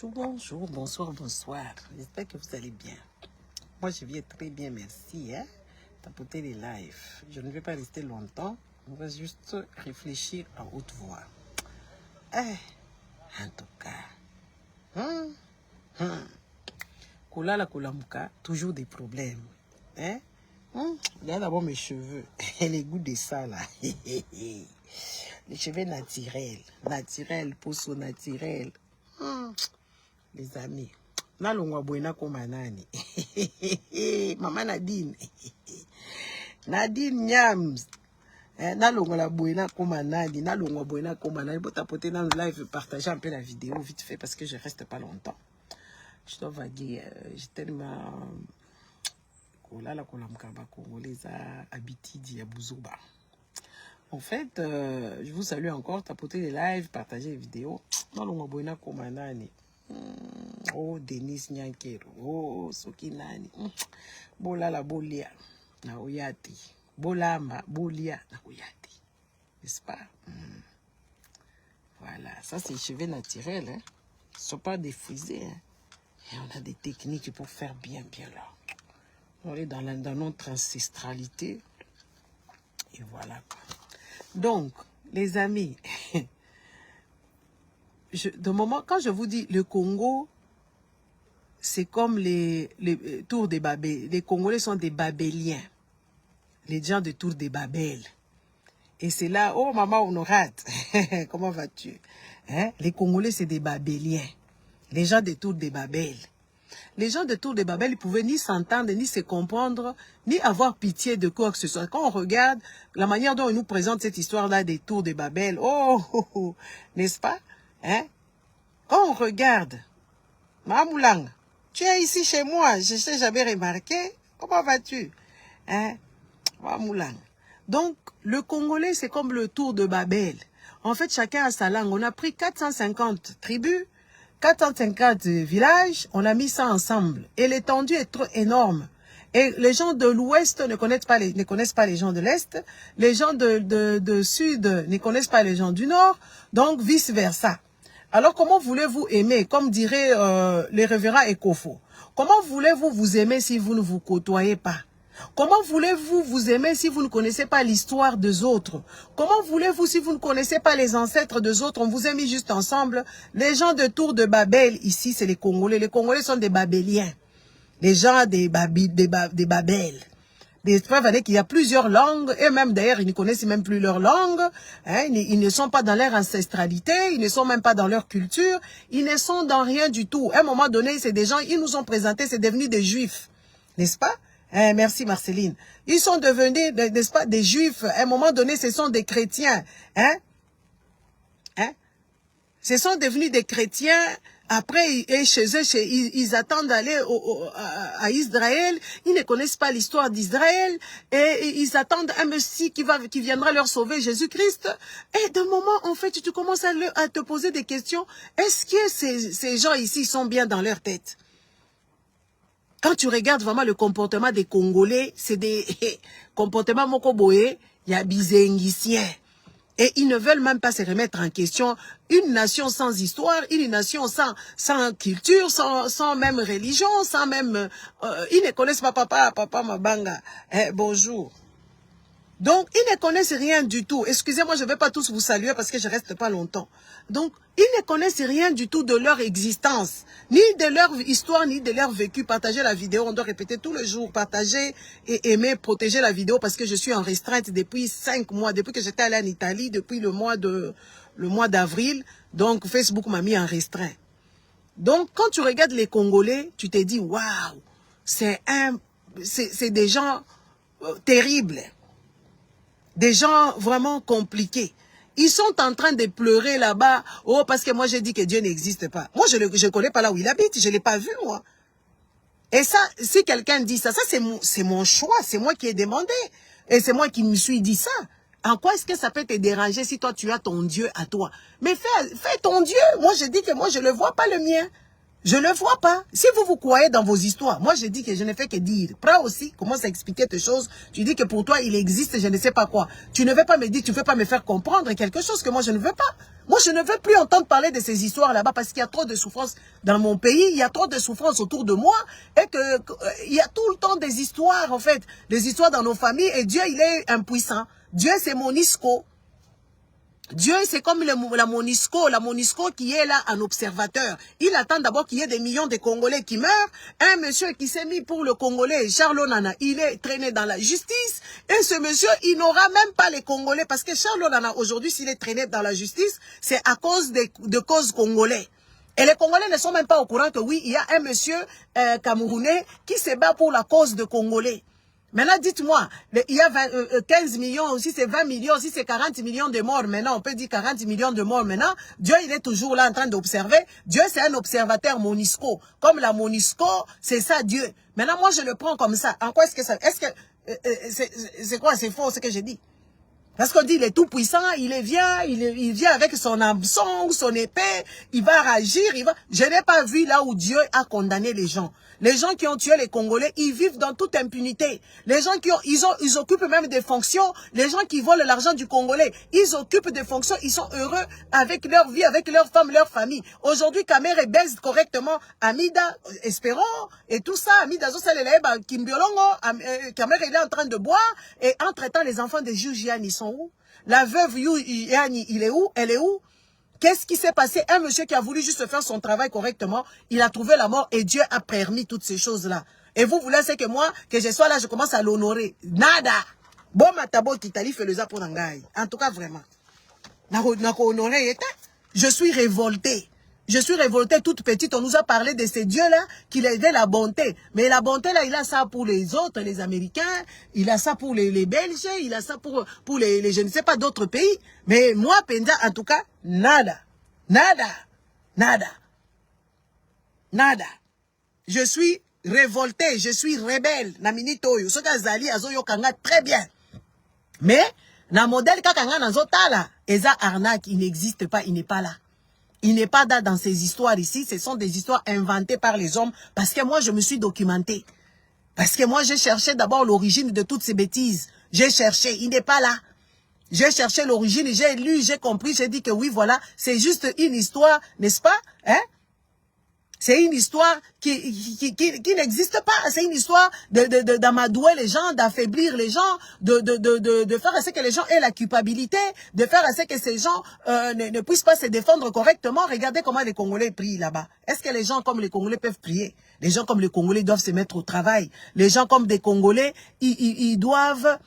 Bonjour, bonjour, bonsoir, bonsoir. J'espère que vous allez bien. Moi, je viens très bien, merci. Hein? Tapoter les lives. Je ne vais pas rester longtemps. On va juste réfléchir à haute voix. En tout cas. Kolala kolamuka, toujours des problèmes. Hein? Regarde d'abord mes cheveux. Les goûts de ça, là. Les cheveux naturels. Naturels, pousseau naturel. Les amis. Nalongwa buena koma nani. Mama Nadine. Nadine Nyams. Nalongwa la buena koma nani. Nalongwa buena koma nani. Pour tapoter dans le live, partager un peu la vidéo vite fait parce que je reste pas longtemps. Je dois vaguer. J'ai tellement... Kolala kolamkaba congolais à Abitidi à Bouzouba. En fait, je vous salue encore. Tapoter les lives, partager les vidéos. Nalongwa buena koma nani. Oh, Denis Nyankero. Oh, Sokinani. Bola la bolia. Na oyati. Bolamba, bolia. Na oyati. N'est-ce pas? Voilà. Ça, c'est les cheveux naturels. Hein? Ils ne sont pas défrisés. Hein? Et on a des techniques pour faire bien là. On est dans notre ancestralité. Et voilà. Donc, les amis... de moment, quand je vous dis le Congo, c'est comme les tours des Babel. Les Congolais sont des Babéliens. Les gens de Tour des Babel. Et c'est là, oh maman Honorate, comment vas-tu? Hein? Les Congolais, c'est des Babéliens. Les gens de Tour des Babel. Les gens de Tour des Babel, ils pouvaient ni s'entendre, ni se comprendre, ni avoir pitié de quoi que ce soit. Quand on regarde la manière dont ils nous présentent cette histoire-là des Tours des Babel, n'est-ce pas? Hein? Quand on regarde, Mamoulang, tu es ici chez moi, je ne t'ai jamais remarqué. Comment vas-tu? Hein? Mamoulang. Donc, le Congolais, c'est comme le Tour de Babel. En fait, chacun a sa langue. On a pris 450 tribus, 450 villages, on a mis ça ensemble. Et l'étendue est trop énorme. Et les gens de l'Ouest ne connaissent pas les gens de l'Est. Les gens de Sud ne connaissent pas les gens du Nord. Donc, vice-versa. Alors, comment voulez-vous aimer, comme dirait les révérends Ekofo? Comment voulez-vous vous aimer si vous ne vous côtoyez pas? Comment voulez-vous vous aimer si vous ne connaissez pas l'histoire des autres? Comment voulez-vous si vous ne connaissez pas les ancêtres des autres? On vous a mis juste ensemble. Les gens de Tour de Babel, ici, c'est les Congolais. Les Congolais sont des Babéliens. Les gens des Babel. Des preuves avec qu'il y a plusieurs langues, et même d'ailleurs, ils ne connaissent même plus leur langue, hein, ils ne sont pas dans leur ancestralité, ils ne sont même pas dans leur culture, ils ne sont dans rien du tout. À un moment donné, c'est des gens, ils nous ont présenté, c'est devenu des juifs, n'est-ce pas? Merci Marceline. Ils sont devenus, n'est-ce pas, des juifs, à un moment donné, ce sont des chrétiens, hein? Ce sont devenus des chrétiens. Après, et chez eux, ils attendent d'aller à Israël. Ils ne connaissent pas l'histoire d'Israël. Et ils attendent un Messie qui viendra leur sauver, Jésus-Christ. Et de moment, en fait, tu commences à te poser des questions. Est-ce que ces gens ici sont bien dans leur tête? Quand tu regardes vraiment le comportement des Congolais, c'est des comportements mokoboé, il y a bizengicien. Et ils ne veulent même pas se remettre en question. Une nation sans histoire, une nation sans culture, sans même religion, sans même... ils ne connaissent pas papa Mabanga. Bonjour. Donc, ils ne connaissent rien du tout. Excusez-moi, je ne vais pas tous vous saluer parce que je ne reste pas longtemps. Donc, ils ne connaissent rien du tout de leur existence, ni de leur histoire, ni de leur vécu. Partagez la vidéo, on doit répéter tout le jour. Partagez et aimer, protéger la vidéo parce que je suis en restreinte depuis 5 mois, depuis que j'étais allée en Italie, depuis le mois d'avril. Donc, Facebook m'a mis en restreint. Donc, quand tu regardes les Congolais, tu te dis, waouh, c'est des gens terribles. Des gens vraiment compliqués. Ils sont en train de pleurer là-bas. Oh, parce que moi, j'ai dit que Dieu n'existe pas. Moi, je ne connais pas là où il habite. Je ne l'ai pas vu, moi. Et ça, si quelqu'un dit ça, c'est mon choix. C'est moi qui ai demandé. Et c'est moi qui me suis dit ça. En quoi est-ce que ça peut te déranger si toi, tu as ton Dieu à toi? Mais fais ton Dieu. Moi, je dis que moi, je ne le vois pas le mien. Je ne vois pas. Si vous vous croyez dans vos histoires, moi je dis que je ne fais que dire. Prends aussi, commence à expliquer tes choses. Tu dis que pour toi il existe je ne sais pas quoi. Tu ne veux pas me dire, tu ne veux pas me faire comprendre quelque chose que moi je ne veux pas. Moi je ne veux plus entendre parler de ces histoires là-bas parce qu'il y a trop de souffrance dans mon pays. Il y a trop de souffrance autour de moi. Et il y a tout le temps des histoires en fait. Des histoires dans nos familles. Et Dieu il est impuissant. Dieu c'est Monisco. Dieu, c'est comme la Monisco qui est là en observateur. Il attend d'abord qu'il y ait des millions de Congolais qui meurent. Un monsieur qui s'est mis pour le Congolais, Charles Nana, il est traîné dans la justice. Et ce monsieur, il n'aura même pas les Congolais. Parce que Charles Nana, aujourd'hui, s'il est traîné dans la justice, c'est à cause de causes congolais. Et les Congolais ne sont même pas au courant que oui, il y a un monsieur camerounais qui se bat pour la cause de Congolais. Maintenant, dites-moi, il y a 15 millions, si c'est 20 millions, si c'est 40 millions de morts maintenant, on peut dire 40 millions de morts maintenant. Dieu, il est toujours là en train d'observer. Dieu, c'est un observateur Monisco. Comme la Monisco, c'est ça Dieu. Maintenant, moi, je le prends comme ça. En quoi est-ce que ça... Est-ce que... c'est quoi? C'est faux ce que j'ai dit. Parce qu'on dit, il est tout puissant, il vient avec son hameçon, son épée, il va réagir, Je n'ai pas vu là où Dieu a condamné les gens. Les gens qui ont tué les Congolais, ils vivent dans toute impunité. Les gens ils occupent même des fonctions. Les gens qui volent l'argent du Congolais, ils occupent des fonctions, ils sont heureux avec leur vie, avec leur femme, leur famille. Aujourd'hui, Kamere baise correctement Amida, Espérons, et tout ça. Amida, Kimbiolongo, Kamere, il est en train de boire, et entre-temps, les enfants de Jules Jiani, ils sont où? La veuve Jiani, il est où? Elle est où? Qu'est-ce qui s'est passé? Un monsieur qui a voulu juste faire son travail correctement, il a trouvé la mort et Dieu a permis toutes ces choses-là. Et vous voulez que moi, que je sois là, je commence à l'honorer. Nada. Bon, matabo kitali fait le za pour nangai. En tout cas, vraiment. Je suis révoltée. Je suis révoltée toute petite. On nous a parlé de ces dieux-là qui avaient la bonté. Mais la bonté, là, il a ça pour les autres, les Américains. Il a ça pour les Belges. Il a ça pour les je ne sais pas, d'autres pays. Mais moi, Penda, en tout cas, nada. Nada. Nada. Nada. Je suis révoltée. Je suis rebelle. Namini Toyo. Soka Zali, Azoyo Kanga, très bien. Mais, na modèle Kakanga Nazotala, Eza arnaque, il n'existe pas, il n'est pas là. Il n'est pas là dans ces histoires ici. Ce sont des histoires inventées par les hommes. Parce que moi, je me suis documentée. Parce que moi, j'ai cherché d'abord l'origine de toutes ces bêtises. J'ai cherché. Il n'est pas là. J'ai cherché l'origine. J'ai lu, j'ai compris. J'ai dit que oui, voilà. C'est juste une histoire, n'est-ce pas? Hein? C'est une histoire qui n'existe pas. C'est une histoire d'amadouer les gens, d'affaiblir les gens, de faire à ce que les gens aient la culpabilité, de faire à ce que ces gens ne puissent pas se défendre correctement. Regardez comment les Congolais prient là-bas. Est-ce que les gens comme les Congolais peuvent prier? Les gens comme les Congolais doivent se mettre au travail. Les gens comme des Congolais, ils doivent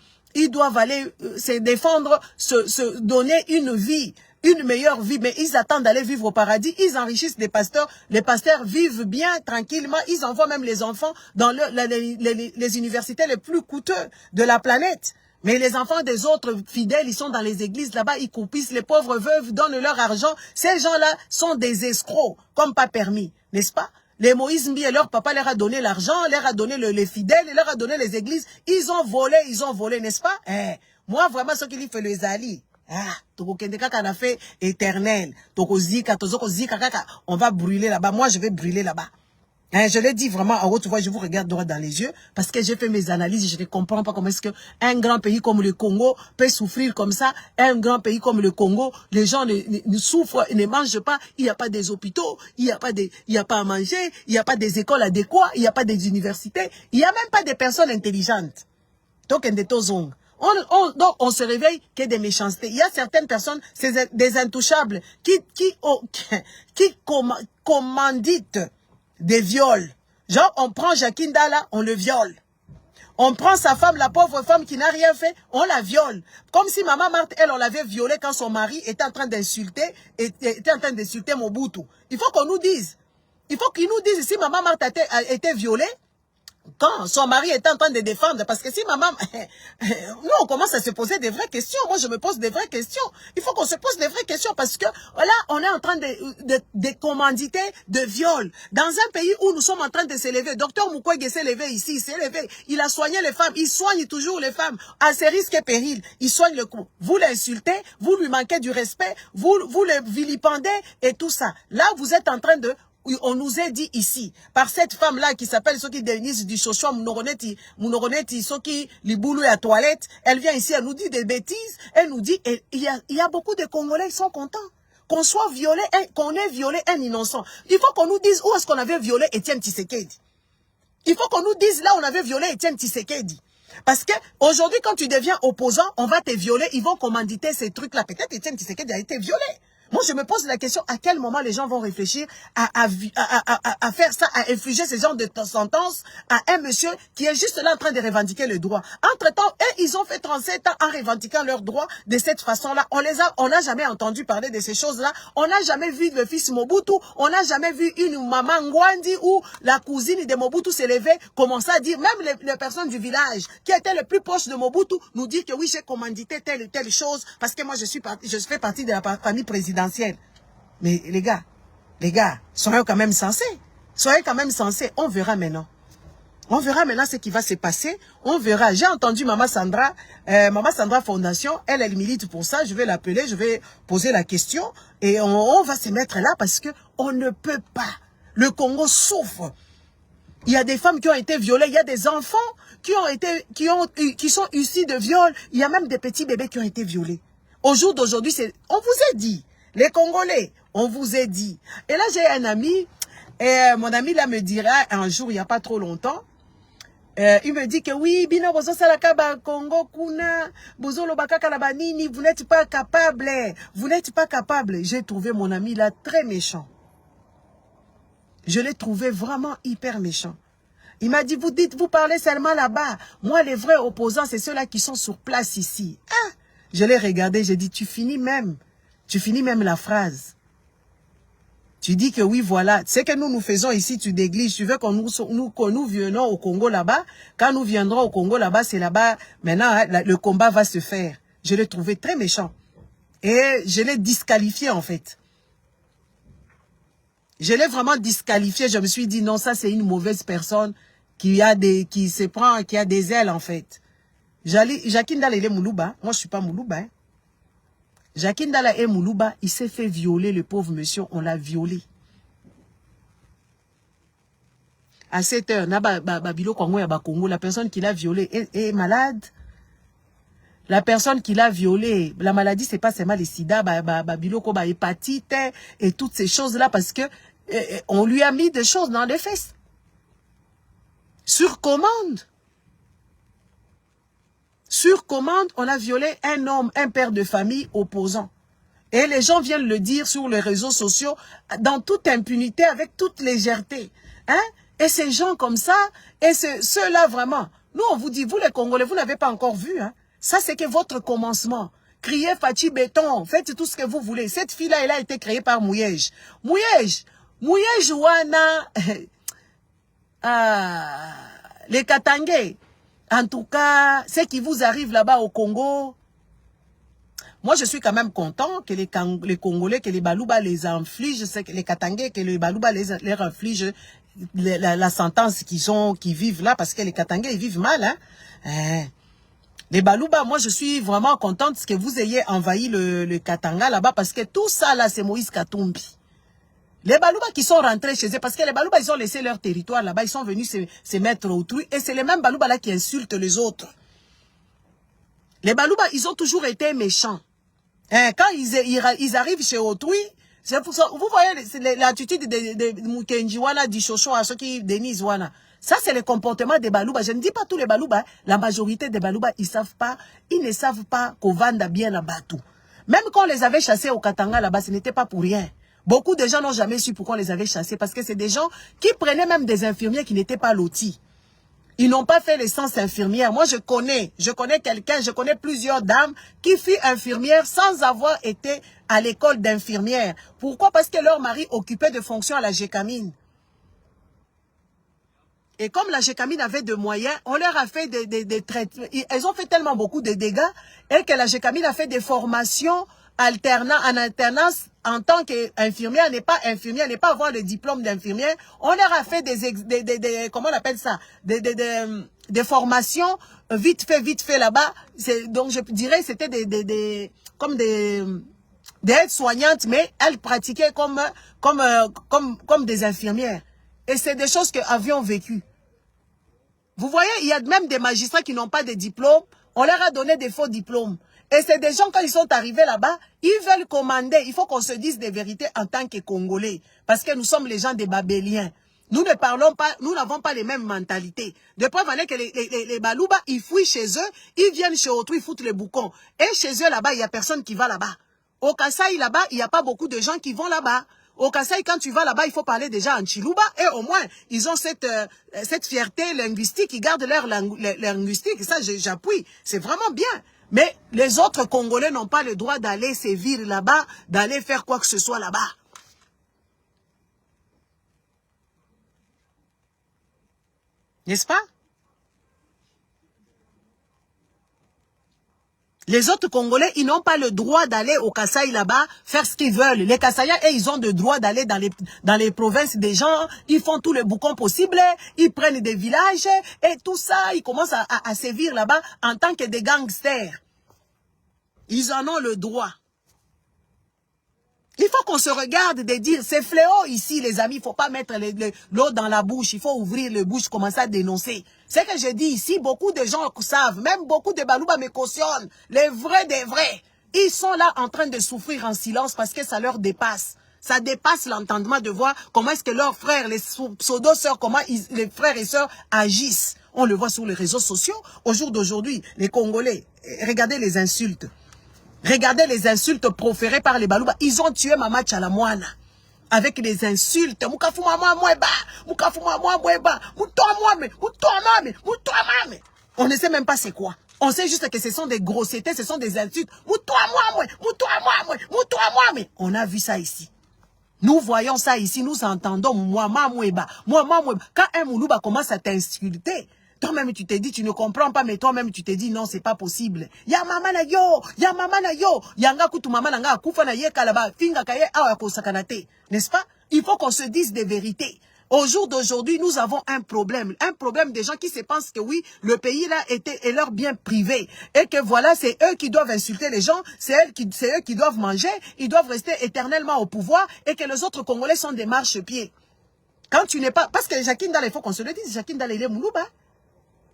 aller se défendre, se donner une vie. Une meilleure vie, mais ils attendent d'aller vivre au paradis. Ils enrichissent les pasteurs. Les pasteurs vivent bien, tranquillement. Ils envoient même les enfants dans les universités les plus coûteuses de la planète. Mais les enfants des autres fidèles, ils sont dans les églises là-bas, ils coupissent. Les pauvres veuves donnent leur argent. Ces gens-là sont des escrocs, comme pas permis, n'est-ce pas? Les Moïse Mbi et leur papa leur a donné l'argent, leur a donné les fidèles, leur a donné les églises. Ils ont volé, n'est-ce pas? Moi, vraiment, ce qu'il fait les alliés. Kaka fait éternel. On va brûler là-bas. Moi, je vais brûler là-bas. Je l'ai dit vraiment en haute voix, je vous regarde droit dans les yeux parce que j'ai fait mes analyses et je ne comprends pas comment est-ce qu'un grand pays comme le Congo peut souffrir comme ça. Un grand pays comme le Congo, les gens ne souffrent, ne mangent pas, il n'y a pas des hôpitaux, il n'y a pas à manger, il n'y a pas des écoles adéquates, il n'y a pas des universités, il n'y a même pas des personnes intelligentes. Donc, donc, on se réveille que des méchancetés. Il y a certaines personnes, c'est des intouchables, qui commanditent des viols. Genre, on prend Jacqueline Dalla, on le viole. On prend sa femme, la pauvre femme qui n'a rien fait, on la viole. Comme si Maman Marthe, elle, on l'avait violée quand son mari était en train d'insulter Mobutu. Il faut qu'on nous dise. Il faut qu'ils nous disent si Maman Marthe a été violée, quand son mari était en train de défendre, parce que si maman, nous on commence à se poser des vraies questions, moi je me pose des vraies questions, il faut qu'on se pose des vraies questions, parce que là on est en train de commanditer de viol, dans un pays où nous sommes en train de s'élever. Docteur Mukwege s'est levé ici, il s'est levé, il a soigné les femmes, il soigne toujours les femmes, à ses risques et périls, il soigne le coup. Vous l'insultez, vous lui manquez du respect, vous le vilipendez et tout ça. Là vous êtes en train de on nous a dit ici, par cette femme-là qui s'appelle Soki Denise du Chochoa Mounoroneti, Soki Liboulou à toilette, elle vient ici, elle nous dit des bêtises, elle nous dit, il y a beaucoup de Congolais qui sont contents. Qu'on soit violé, qu'on ait violé un innocent. Il faut qu'on nous dise où est-ce qu'on avait violé Étienne Tshisekedi. Il faut qu'on nous dise là où on avait violé Étienne Tshisekedi. Parce que aujourd'hui, quand tu deviens opposant, on va te violer, ils vont commanditer ces trucs-là. Peut-être Étienne Tshisekedi a été violé. Moi, je me pose la question, à quel moment les gens vont réfléchir à faire ça, à infliger ce genre de sentence à un monsieur qui est juste là en train de revendiquer le droit. Entre-temps, ils ont fait 37 ans en revendiquant leurs droits de cette façon-là. On n'a jamais entendu parler de ces choses-là. On n'a jamais vu le fils Mobutu. On n'a jamais vu une maman Ngwandi ou la cousine de Mobutu s'élever, commencer à dire, même les personnes du village qui étaient les plus proches de Mobutu, nous dire que oui, j'ai commandité telle ou telle chose parce que moi, je fais partie de la famille présidentielle. Mais les gars, soyez quand même sensés. Soyez quand même sensés. On verra maintenant. On verra maintenant ce qui va se passer. On verra. J'ai entendu Maman Sandra Fondation. Elle milite pour ça. Je vais l'appeler, je vais poser la question. Et on va se mettre là parce que on ne peut pas. Le Congo souffre. Il y a des femmes qui ont été violées. Il y a des enfants qui sont issus de viol. Il y a même des petits bébés qui ont été violés. Au jour d'aujourd'hui, on vous a dit. Les Congolais, on vous a dit. Et là, j'ai un ami, et mon ami là me dira un jour, il n'y a pas trop longtemps, il me dit que oui, bino bozo salaka ba Congo kuna, bozo lobaka la banini, vous n'êtes pas capable. Vous n'êtes pas capable. J'ai trouvé mon ami là très méchant. Je l'ai trouvé vraiment hyper méchant. Il m'a dit, vous parlez seulement là-bas. Moi, les vrais opposants, c'est ceux-là qui sont sur place ici. Ah, je l'ai regardé, j'ai dit, tu finis même la phrase. Tu dis que oui, voilà. Ce que nous faisons ici, tu négliges. Tu veux que nous venons au Congo là-bas. Quand nous viendrons au Congo là-bas, c'est là-bas. Maintenant, hein, le combat va se faire. Je l'ai trouvé très méchant. Et je l'ai disqualifié, en fait. Je l'ai vraiment disqualifié. Je me suis dit, non, ça, c'est une mauvaise personne qui a des ailes, en fait. Jacques Ndala, il est Moulouba. Moi, je suis pas Moulouba, hein. Jacques Ndala et Moulouba, il s'est fait violer, le pauvre monsieur, on l'a violé. À 7 heures, la personne qui l'a violé est malade. La personne qui l'a violé, la maladie, c'est pas seulement les sida, hépatite et toutes ces choses-là, parce que on lui a mis des choses dans les fesses. Sur commande. Sur commande, on a violé un homme, un père de famille opposant. Et les gens viennent le dire sur les réseaux sociaux, dans toute impunité, avec toute légèreté. Hein? Et ces gens comme ça, et ceux-là vraiment, nous on vous dit, vous les Congolais, vous n'avez pas encore vu. Hein? Ça c'est que votre commencement. Criez Fachi Béton, faites tout ce que vous voulez. Cette fille-là, elle a été créée par Mouyej. Mouyej Wana, les Katangais. En tout cas, ce qui vous arrive là-bas au Congo, moi je suis quand même content que les Congolais, que les Balouba les infligent, les Katangais, que les Balouba les infligent la sentence qu'ils vivent là, parce que les Katangais ils vivent mal. Hein? Les Balouba, moi je suis vraiment contente que vous ayez envahi le Katanga là-bas, parce que tout ça là c'est Moïse Katumbi. Les Balouba qui sont rentrés chez eux, parce que les Balouba, ils ont laissé leur territoire là-bas, ils sont venus se mettre autrui, et c'est les mêmes Balouba là qui insultent les autres. Les Balouba, ils ont toujours été méchants. Hein, quand ils arrivent chez autrui, c'est pour ça, vous voyez l'attitude de Mukenji Wana, du Chocho, à ceux qui Denise Wana. Ça, c'est le comportement des Balouba. Je ne dis pas tous les Balouba, la majorité des Balouba, ils ne savent pas qu'on vende bien là-bas tout. Même quand on les avait chassés au Katanga là-bas, ce n'était pas pour rien. Beaucoup de gens n'ont jamais su pourquoi on les avait chassés, parce que c'est des gens qui prenaient même des infirmières qui n'étaient pas lotis. Ils n'ont pas fait l'essence infirmière. Moi, je connais quelqu'un, je connais plusieurs dames qui furent infirmières sans avoir été à l'école d'infirmière. Pourquoi? Parce que leur mari occupait de fonctions à la Gécamine. Et comme la Gécamine avait de moyens, on leur a fait des traitements. Elles ont fait tellement beaucoup de dégâts et que la Gécamine a fait des formations en alternance en tant qu'infirmière, n'est pas avoir le diplôme d'infirmière. On leur a fait comment on appelle ça, des formations vite fait là-bas. Donc je dirais c'était comme des des aides-soignantes, mais elles pratiquaient comme des infirmières. Et c'est des choses que avions vécues. Vous voyez, il y a même des magistrats qui n'ont pas de diplôme. On leur a donné des faux diplômes. Et c'est des gens, quand ils sont arrivés là-bas, ils veulent commander. Il faut qu'on se dise des vérités en tant que Congolais. Parce que nous sommes les gens des Babéliens. Nous ne parlons pas, nous n'avons pas les mêmes mentalités. De preuve en est que les Balouba, ils fouillent chez eux, ils viennent chez autrui, ils foutent les boucons. Et chez eux là-bas, il n'y a personne qui va là-bas. Au Kasaï là-bas, il n'y a pas beaucoup de gens qui vont là-bas. Au Kasaï, quand tu vas là-bas, il faut parler déjà en Chiluba. Et au moins, ils ont cette fierté linguistique, ils gardent leur linguistique. Et ça, j'appuie. C'est vraiment bien. Mais les autres Congolais n'ont pas le droit d'aller sévir là-bas, d'aller faire quoi que ce soit là-bas. N'est-ce pas? Les autres Congolais, ils n'ont pas le droit d'aller au Kasaï là-bas, faire ce qu'ils veulent. Les Kasaïens, ils ont le droit d'aller dans les provinces des gens. Ils font tous les boucons possibles. Ils prennent des villages. Et tout ça, ils commencent à sévir là-bas en tant que des gangsters. Ils en ont le droit. Il faut qu'on se regarde de dire, c'est fléau ici, les amis. Il ne faut pas mettre l'eau dans la bouche. Il faut ouvrir la bouche, commencer à dénoncer. C'est que je dis ici, beaucoup de gens savent, même beaucoup de Balouba me cautionnent. Les vrais des vrais. Ils sont là en train de souffrir en silence parce que ça leur dépasse. Ça dépasse l'entendement de voir comment est-ce que leurs frères, les pseudo-sœurs, comment les frères et sœurs agissent. On le voit sur les réseaux sociaux. Au jour d'aujourd'hui, les Congolais, regardez les insultes. Regardez les insultes proférées par les Balouba. Ils ont tué Mama Tchalamwana. Avec les insultes. On ne sait même pas c'est quoi. On sait juste que ce sont des grossièretés, ce sont des insultes. On a vu ça ici. Nous voyons ça ici, nous entendons quand un Moulouba commence à t'insulter, toi-même tu te dis, tu ne comprends pas, mais toi-même tu te dis, non, c'est pas possible. Ya mama na yo, yanga kutu mama na nga kufa na ye kalaba, finga kaye awa kosakanate. N'est-ce pas? Il faut qu'on se dise des vérités. Au jour d'aujourd'hui, nous avons un problème des gens qui se pensent que oui, le pays là est leur bien privé et que voilà, c'est eux qui doivent insulter les gens, c'est eux qui doivent manger, ils doivent rester éternellement au pouvoir et que les autres Congolais sont des marchepieds. Quand tu n'es pas, parce que Jacques Ndala, il faut qu'on se le dise, Jacques Ndala, il est Moulouba.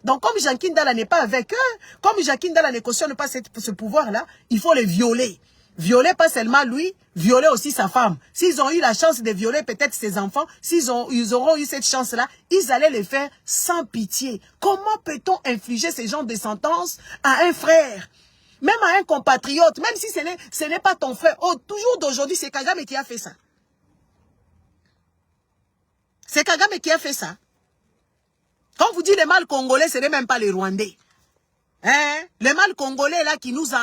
Donc comme Jacques Ndala n'est pas avec eux, comme Jacques Ndala ne cautionne pas ce pouvoir-là, il faut les violer. Violer pas seulement lui, violer aussi sa femme. S'ils ont eu la chance de violer peut-être ses enfants, ils auront eu cette chance-là, ils allaient les faire sans pitié. Comment peut-on infliger ce genre de sentence à un frère? Même à un compatriote, même si ce n'est pas ton frère. Oh, toujours d'aujourd'hui, c'est Kagame qui a fait ça. C'est Kagame qui a fait ça. Quand vous dites les mâles congolais, ce n'est même pas les Rwandais. Hein? Les mâles congolais là qui nous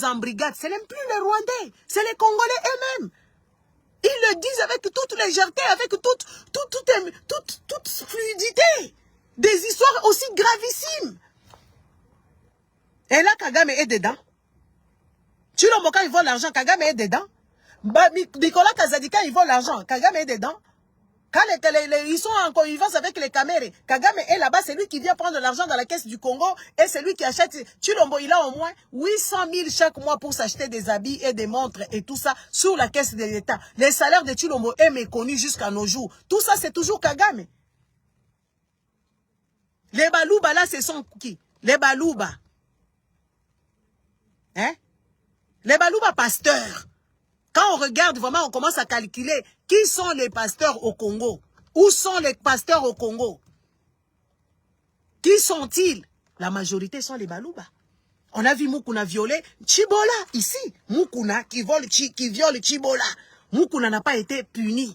embrigadent, ce n'est plus les Rwandais, c'est les Congolais eux-mêmes. Ils le disent avec toute légèreté, avec toute fluidité. Des histoires aussi gravissimes. Et là, Kagame est dedans. Tshilombo, il vole l'argent, Kagame est dedans. Nicolas Kazadika, il vole l'argent, Kagame est dedans. Quand ils sont en connivence avec les caméras, Kagame est là-bas, c'est lui qui vient prendre l'argent dans la caisse du Congo et c'est lui qui achète. Tshilombo, il a au moins 800 000 chaque mois pour s'acheter des habits et des montres et tout ça sur la caisse de l'État. Les salaires de Tshilombo est méconnu jusqu'à nos jours. Tout ça, c'est toujours Kagame. Les Balouba, là, ce sont qui? Les Balouba. Hein? Les Balouba pasteurs. Quand on regarde vraiment, on commence à calculer qui sont les pasteurs au Congo. Où sont les pasteurs au Congo? Qui sont-ils? La majorité sont les Balouba. On a vu Mukuna violer Chibola ici. Mukuna qui viole Chibola. Mukuna n'a pas été puni.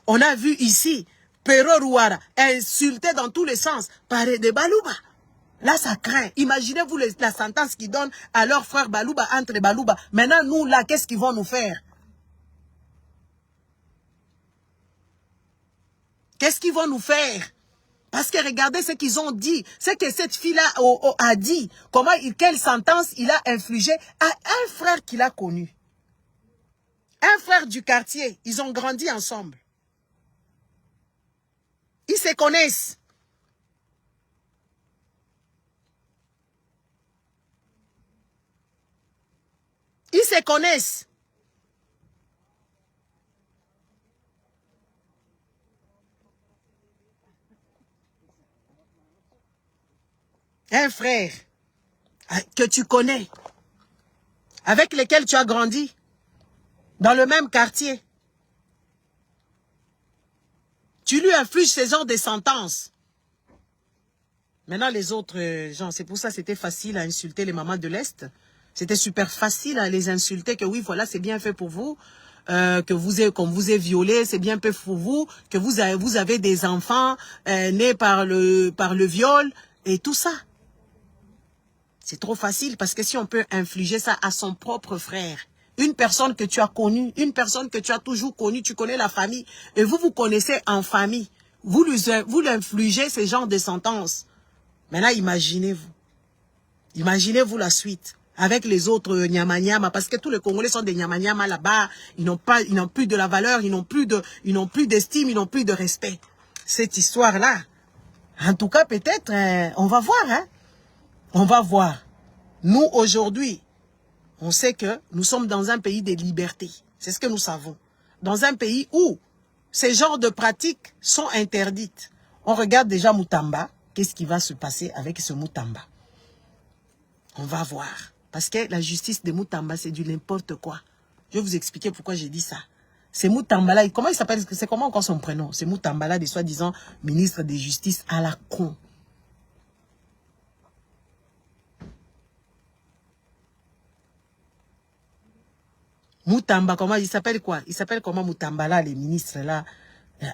On a vu ici Pero Rouara insulté dans tous les sens par des Balouba. Là, ça craint. Imaginez-vous la sentence qu'ils donnent à leurs frères Balouba, entre les Balouba. Maintenant, nous, là, qu'est-ce qu'ils vont nous faire? Qu'est-ce qu'ils vont nous faire? Parce que regardez ce qu'ils ont dit. Ce que cette fille-là a dit. Quelle sentence il a infligé à un frère qu'il a connu. Un frère du quartier. Ils ont grandi ensemble. Ils se connaissent. Ils se connaissent. Un frère que tu connais, avec lequel tu as grandi, dans le même quartier. Tu lui infliges ce genre de sentences. Maintenant, les autres gens, c'est pour ça que c'était facile à insulter les mamans de l'Est. C'était super facile à les insulter, que oui, voilà, c'est bien fait pour vous, qu'on vous ait violé, c'est bien fait pour vous, que vous avez des enfants nés par le viol, et tout ça. C'est trop facile, parce que si on peut infliger ça à son propre frère, une personne que tu as connue, une personne que tu as toujours connue, tu connais la famille, et vous vous connaissez en famille, vous lui infligez ce genre de sentences. Maintenant, imaginez-vous. Imaginez-vous la suite. Avec les autres nyama-nyama, parce que tous les Congolais sont des nyama-nyama là-bas. Ils n'ont plus de la valeur, ils n'ont plus d'estime, ils n'ont plus de respect. Cette histoire-là, en tout cas, peut-être, on va voir, hein. On va voir. Nous, aujourd'hui, on sait que nous sommes dans un pays de liberté. C'est ce que nous savons. Dans un pays où ces genres de pratiques sont interdites. On regarde déjà Moutamba. Qu'est-ce qui va se passer avec ce Moutamba? On va voir. Parce que la justice de Moutamba, c'est du n'importe quoi. Je vais vous expliquer pourquoi j'ai dit ça. C'est Moutamba là. Comment il s'appelle? C'est comment encore son prénom? C'est Moutamba là, des soi-disant ministre de justice à la con. Moutamba, comment il s'appelle quoi? Il s'appelle comment Moutamba là, les ministres là,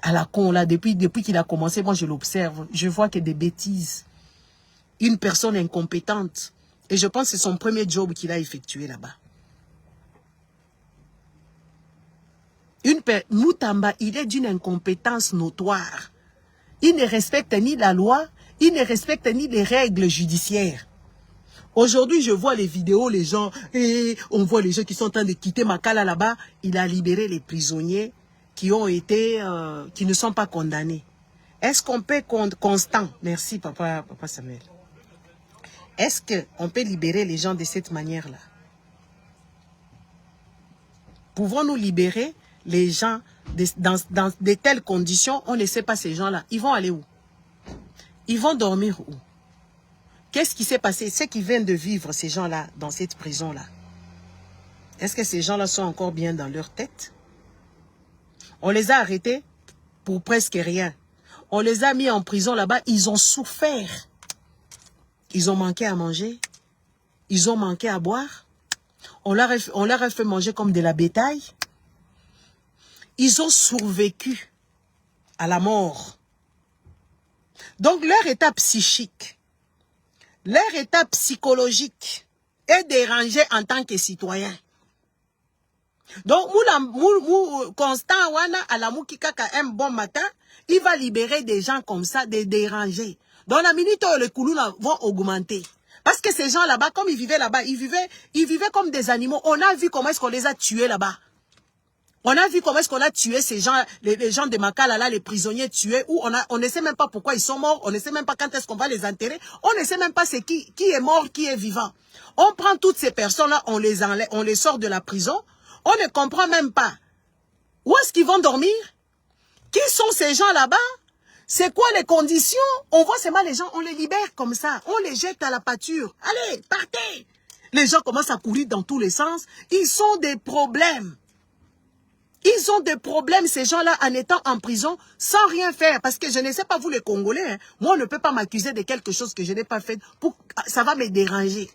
à la con là, depuis qu'il a commencé, moi je l'observe, je vois que des bêtises. Une personne incompétente. Et je pense que c'est son premier job qu'il a effectué là-bas. Moutamba, il est d'une incompétence notoire. Il ne respecte ni la loi, il ne respecte ni les règles judiciaires. Aujourd'hui, je vois les vidéos, les gens, et on voit les gens qui sont en train de quitter Makala là-bas. Il a libéré les prisonniers qui ont été, qui ne sont pas condamnés. Est-ce qu'on peut, Constant, merci papa Samuel. Est-ce qu'on peut libérer les gens de cette manière-là? Pouvons-nous libérer les gens dans de telles conditions? On ne sait pas ces gens-là. Ils vont aller où? Ils vont dormir où? Qu'est-ce qui s'est passé? Ce qui viennent de vivre, ces gens-là, dans cette prison-là. Est-ce que ces gens-là sont encore bien dans leur tête? On les a arrêtés pour presque rien. On les a mis en prison là-bas. Ils ont souffert. Ils ont manqué à manger. Ils ont manqué à boire. On leur a fait manger comme de la bétail. Ils ont survécu à la mort. Donc leur état psychique, leur état psychologique est dérangé en tant que citoyen. Donc, Constant Wana à la Moukikaka un bon matin, il va libérer des gens comme ça, des dérangés. Dans la minute où les coulous vont augmenter. Parce que ces gens là-bas, comme ils vivaient là-bas, ils vivaient comme des animaux. On a vu comment est-ce qu'on les a tués là-bas. On a vu comment est-ce qu'on a tué ces gens, les gens de Makala là, les prisonniers tués, où on ne sait même pas pourquoi ils sont morts, on ne sait même pas quand est-ce qu'on va les enterrer, on ne sait même pas c'est qui est mort, qui est vivant. On prend toutes ces personnes-là, on les enlève, on les sort de la prison, on ne comprend même pas. Où est-ce qu'ils vont dormir? Qui sont ces gens là-bas? C'est quoi les conditions? On voit seulement les gens, on les libère comme ça, on les jette à la pâture. Allez, partez! Les gens commencent à courir dans tous les sens, ils ont des problèmes. Ils ont des problèmes, ces gens-là, en étant en prison, sans rien faire. Parce que je ne sais pas, vous les Congolais, hein, moi, on ne peut pas m'accuser de quelque chose que je n'ai pas fait. Ça va me déranger.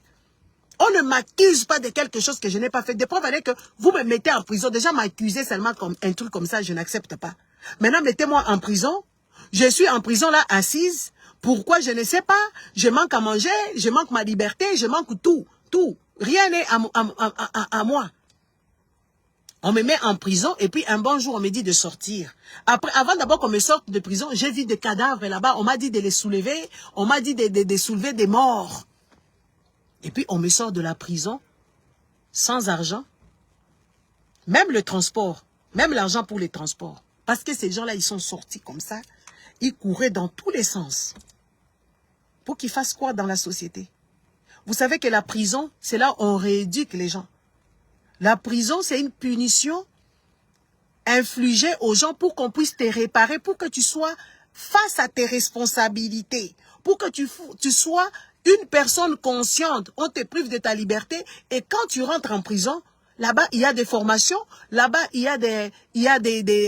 On ne m'accuse pas de quelque chose que je n'ai pas fait. De preuve est que vous me mettez en prison. Déjà, m'accuser seulement comme un truc comme ça, je n'accepte pas. Maintenant, mettez-moi en prison. Je suis en prison là, assise. Pourquoi? Je ne sais pas. Je manque à manger, je manque ma liberté, je manque tout. Tout. Rien n'est à moi. On me met en prison et puis un bon jour, on me dit de sortir. Avant d'abord qu'on me sorte de prison, j'ai vu des cadavres là-bas. On m'a dit de les soulever. On m'a dit de soulever des morts. Et puis, on me sort de la prison sans argent. Même le transport, même l'argent pour les transports. Parce que ces gens-là, ils sont sortis comme ça. Ils couraient dans tous les sens. Pour qu'ils fassent quoi dans la société? Vous savez que la prison, c'est là où on rééduque les gens. La prison, c'est une punition infligée aux gens pour qu'on puisse te réparer, pour que tu sois face à tes responsabilités, pour que tu sois une personne consciente. On te prive de ta liberté et quand tu rentres en prison, là-bas, il y a des formations. Là-bas,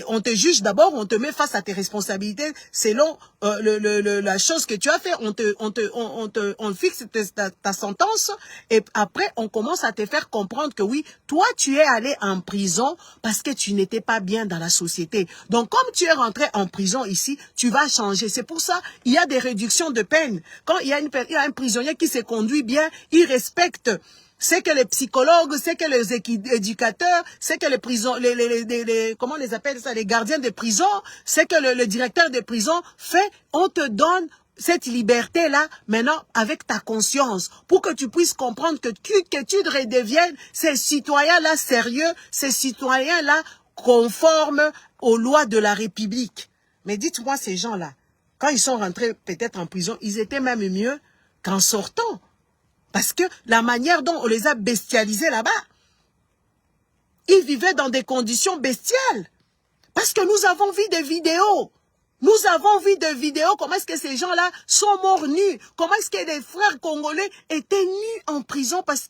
on te juge d'abord, on te met face à tes responsabilités selon la chose que tu as fait. On fixe ta sentence et après, on commence à te faire comprendre que oui, toi, tu es allé en prison parce que tu n'étais pas bien dans la société. Donc, comme tu es rentré en prison ici, tu vas changer. C'est pour ça, il y a des réductions de peine. Quand il y a un prisonnier qui se conduit bien, il respecte. C'est que les psychologues, c'est que les éducateurs, c'est que comment on les appelle ça, les gardiens de prison, c'est que le directeur de prison fait, on te donne cette liberté-là, maintenant, avec ta conscience, pour que tu puisses comprendre que tu redeviennes ces citoyens-là sérieux, ces citoyens-là conformes aux lois de la République. Mais dites-moi, ces gens-là, quand ils sont rentrés peut-être en prison, ils étaient même mieux qu'en sortant. Parce que la manière dont on les a bestialisés là-bas, ils vivaient dans des conditions bestiales. Parce que nous avons vu des vidéos. Nous avons vu des vidéos, comment est-ce que ces gens-là sont morts nus. Comment est-ce que des frères congolais étaient nus en prison parce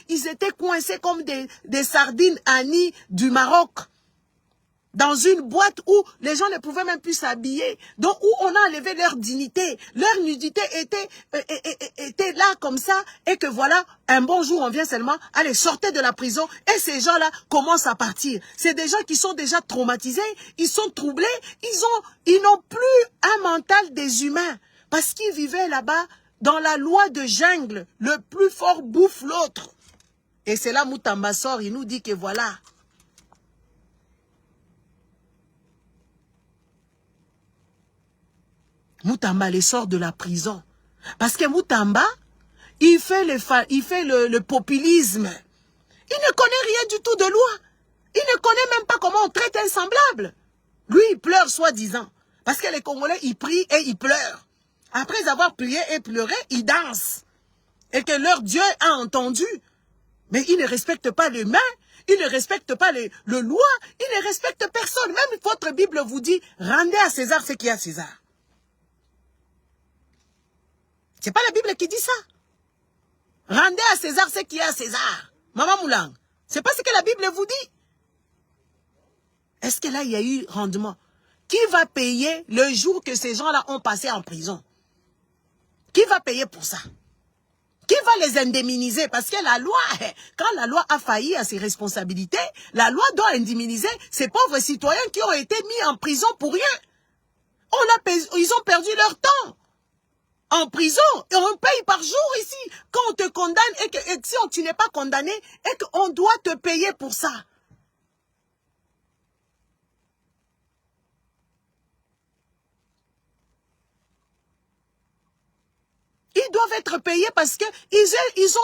ils étaient coincés comme des sardines à nid du Maroc. Dans une boîte où les gens ne pouvaient même plus s'habiller, donc où on a enlevé leur dignité, leur nudité était là comme ça, et que voilà, un bon jour on vient seulement, allez, sortez de la prison, et ces gens-là commencent à partir. C'est des gens qui sont déjà traumatisés, ils sont troublés, ils n'ont plus un mental des humains, parce qu'ils vivaient là-bas dans la loi de jungle, le plus fort bouffe l'autre. Et c'est là Moutamba sort, il nous dit que voilà, Moutamba les sort de la prison. Parce que Moutamba, il fait le populisme. Il ne connaît rien du tout de loi. Il ne connaît même pas comment on traite un semblable. Lui, il pleure soi-disant. Parce que les Congolais, ils prient et ils pleurent. Après avoir prié et pleuré, ils dansent. Et que leur Dieu a entendu. Mais il ne respecte pas l'humain. Il ne respecte pas le loi. Il ne respecte personne. Même votre Bible vous dit, rendez à César ce qu'il y a à César. C'est pas la Bible qui dit ça. Rendez à César ce qu'il y a à César. Maman Moulang, c'est pas ce que la Bible vous dit. Est-ce que là, il y a eu rendement? Qui va payer le jour que ces gens-là ont passé en prison? Qui va payer pour ça? Qui va les indemniser? Parce que la loi, quand la loi a failli à ses responsabilités, la loi doit indemniser ces pauvres citoyens qui ont été mis en prison pour rien. Ils ont perdu leur temps. En prison, et on paye par jour ici. Quand on te condamne et que si tu n'es pas condamné, et qu'on doit te payer pour ça. Ils doivent être payés parce qu'ils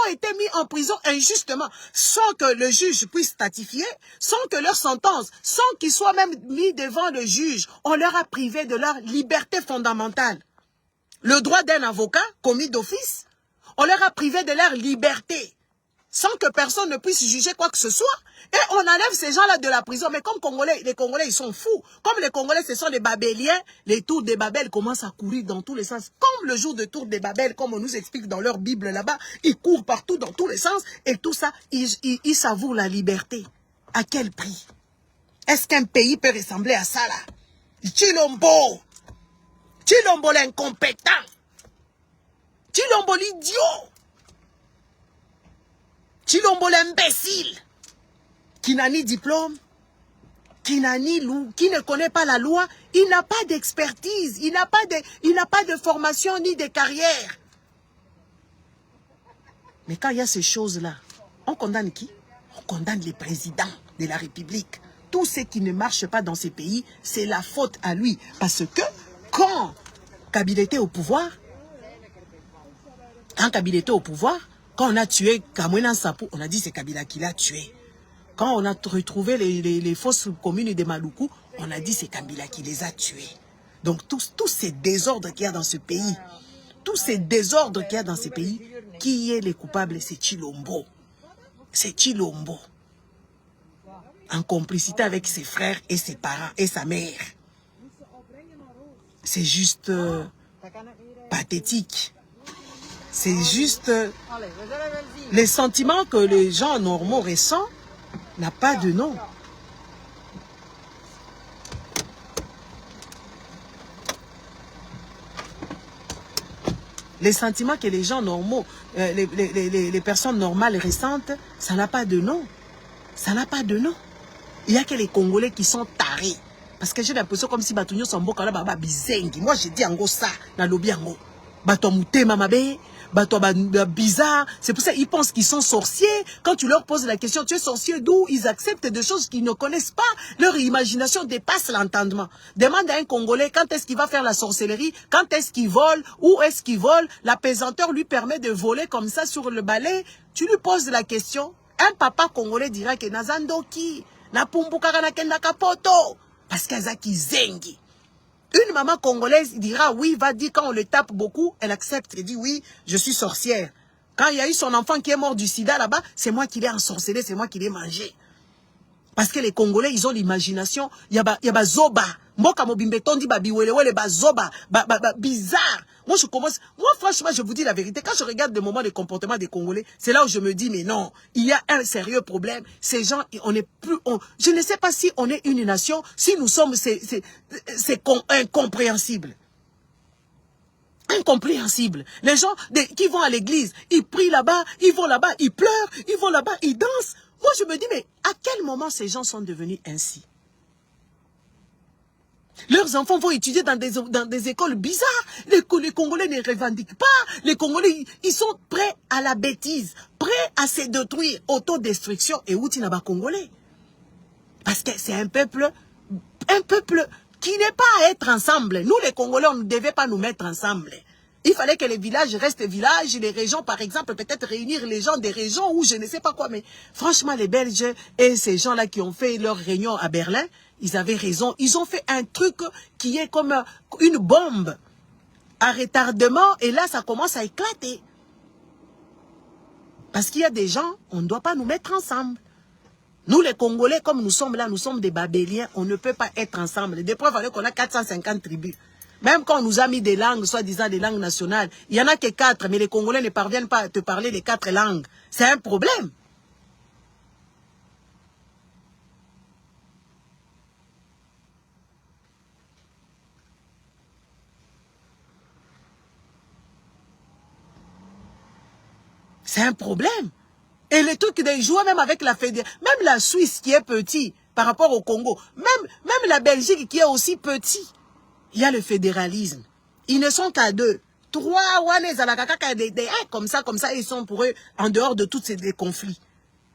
ont été mis en prison injustement, sans que le juge puisse statifier, sans que leur sentence, sans qu'ils soient même mis devant le juge. On leur a privé de leur liberté fondamentale. Le droit d'un avocat commis d'office, on leur a privé de leur liberté, sans que personne ne puisse juger quoi que ce soit. Et on enlève ces gens-là de la prison. Mais comme les Congolais, ils sont fous. Comme les Congolais, ce sont les Babéliens, les tours des Babel commencent à courir dans tous les sens. Comme le jour de tour des Babel, comme on nous explique dans leur Bible là-bas, ils courent partout dans tous les sens. Et tout ça, ils savourent la liberté. À quel prix? Est-ce qu'un pays peut ressembler à ça là? Chilombo! Chilombo l'incompétent. Chilombo l'idiot. Chilombo l'imbécile. Qui n'a ni diplôme, qui ne connaît pas la loi, il n'a pas d'expertise, il n'a pas de formation ni de carrière. Mais quand il y a ces choses-là, on condamne qui? On condamne les présidents de la République. Tout ce qui ne marche pas dans ces pays, c'est la faute à lui. Parce que quand Kabila était au pouvoir, quand on a tué Kamwena Sapou, on a dit c'est Kabila qui l'a tué. Quand on a retrouvé les fosses communes de Maluku, on a dit c'est Kabila qui les a tués. Donc tous ces désordres qu'il y a dans ce pays, qui est le coupable? C'est Chilombo. C'est Chilombo. en complicité avec ses frères et ses parents et sa mère. C'est juste pathétique. C'est juste les sentiments que les gens normaux ressentent n'a pas de nom. Les sentiments que les gens normaux, les personnes normales ressentent, ça n'a pas de nom. Ça n'a pas de nom. Il n'y a que les Congolais qui sont tarés. Parce que j'ai l'impression comme si Batunyo Samboka là baba bizengi. Moi je dis ango ça na lobi ango. Bato mutema mabe, bato bizarre. C'est pour ça qu'ils pensent qu'ils sont sorciers. Quand tu leur poses la question, tu es sorcier d'où? Ils acceptent des choses qu'ils ne connaissent pas. Leur imagination dépasse l'entendement. Demande à un Congolais quand est-ce qu'il va faire la sorcellerie, quand est-ce qu'il vole, où est-ce qu'il vole. La pesanteur lui permet de voler comme ça sur le balai. Tu lui poses la question. Un papa Congolais dira que Nazandoki, na pumbukaka na kenda kapoto. Parce qu'Azaki zengi. Une maman congolaise dira oui, va dire quand on le tape beaucoup, elle accepte. Elle dit oui, je suis sorcière. Quand il y a eu son enfant qui est mort du sida là-bas, c'est moi qui l'ai ensorcelé, c'est moi qui l'ai mangé. Parce que les Congolais, ils ont l'imagination. Il y a zoba. Mboka mobimbeton dit babiwelewele zoba. Bizarre. Moi, franchement, je vous dis la vérité. Quand je regarde le moment de comportement des Congolais, c'est là où je me dis, mais non, il y a un sérieux problème. Ces gens, on est plus, je ne sais pas si on est une nation, si nous sommes, c'est incompréhensible. Incompréhensible. Les gens qui vont à l'église, ils prient là-bas, ils vont là-bas, ils pleurent, ils vont là-bas, ils dansent. Moi, je me dis, mais à quel moment ces gens sont devenus ainsi? Leurs enfants vont étudier dans des écoles bizarres. Les Congolais ne revendiquent pas. Les Congolais, ils sont prêts à la bêtise, prêts à se détruire, autodestruction et outinaba Congolais. Parce que c'est un peuple qui n'est pas à être ensemble. Nous, les Congolais, on ne devait pas nous mettre ensemble. Il fallait que les villages restent villages, les régions, par exemple, peut-être réunir les gens des régions ou je ne sais pas quoi. Mais franchement, les Belges et ces gens-là qui ont fait leur réunion à Berlin, ils avaient raison. Ils ont fait un truc qui est comme une bombe à retardement et là, ça commence à éclater. Parce qu'il y a des gens, on ne doit pas nous mettre ensemble. Nous, les Congolais, comme nous sommes là, nous sommes des Babéliens, on ne peut pas être ensemble. Des preuves qu'on a 450 tribus. Même quand on nous a mis des langues, soi-disant des langues nationales, il n'y en a que 4, mais les Congolais ne parviennent pas à te parler les 4 langues. C'est un problème. C'est un problème. Et les trucs de jouer même avec la fédération, même la Suisse qui est petit par rapport au Congo, même la Belgique qui est aussi petit, il y a le fédéralisme. Ils ne sont qu'à 2. 3, comme ça, ils sont pour eux en dehors de tous ces conflits.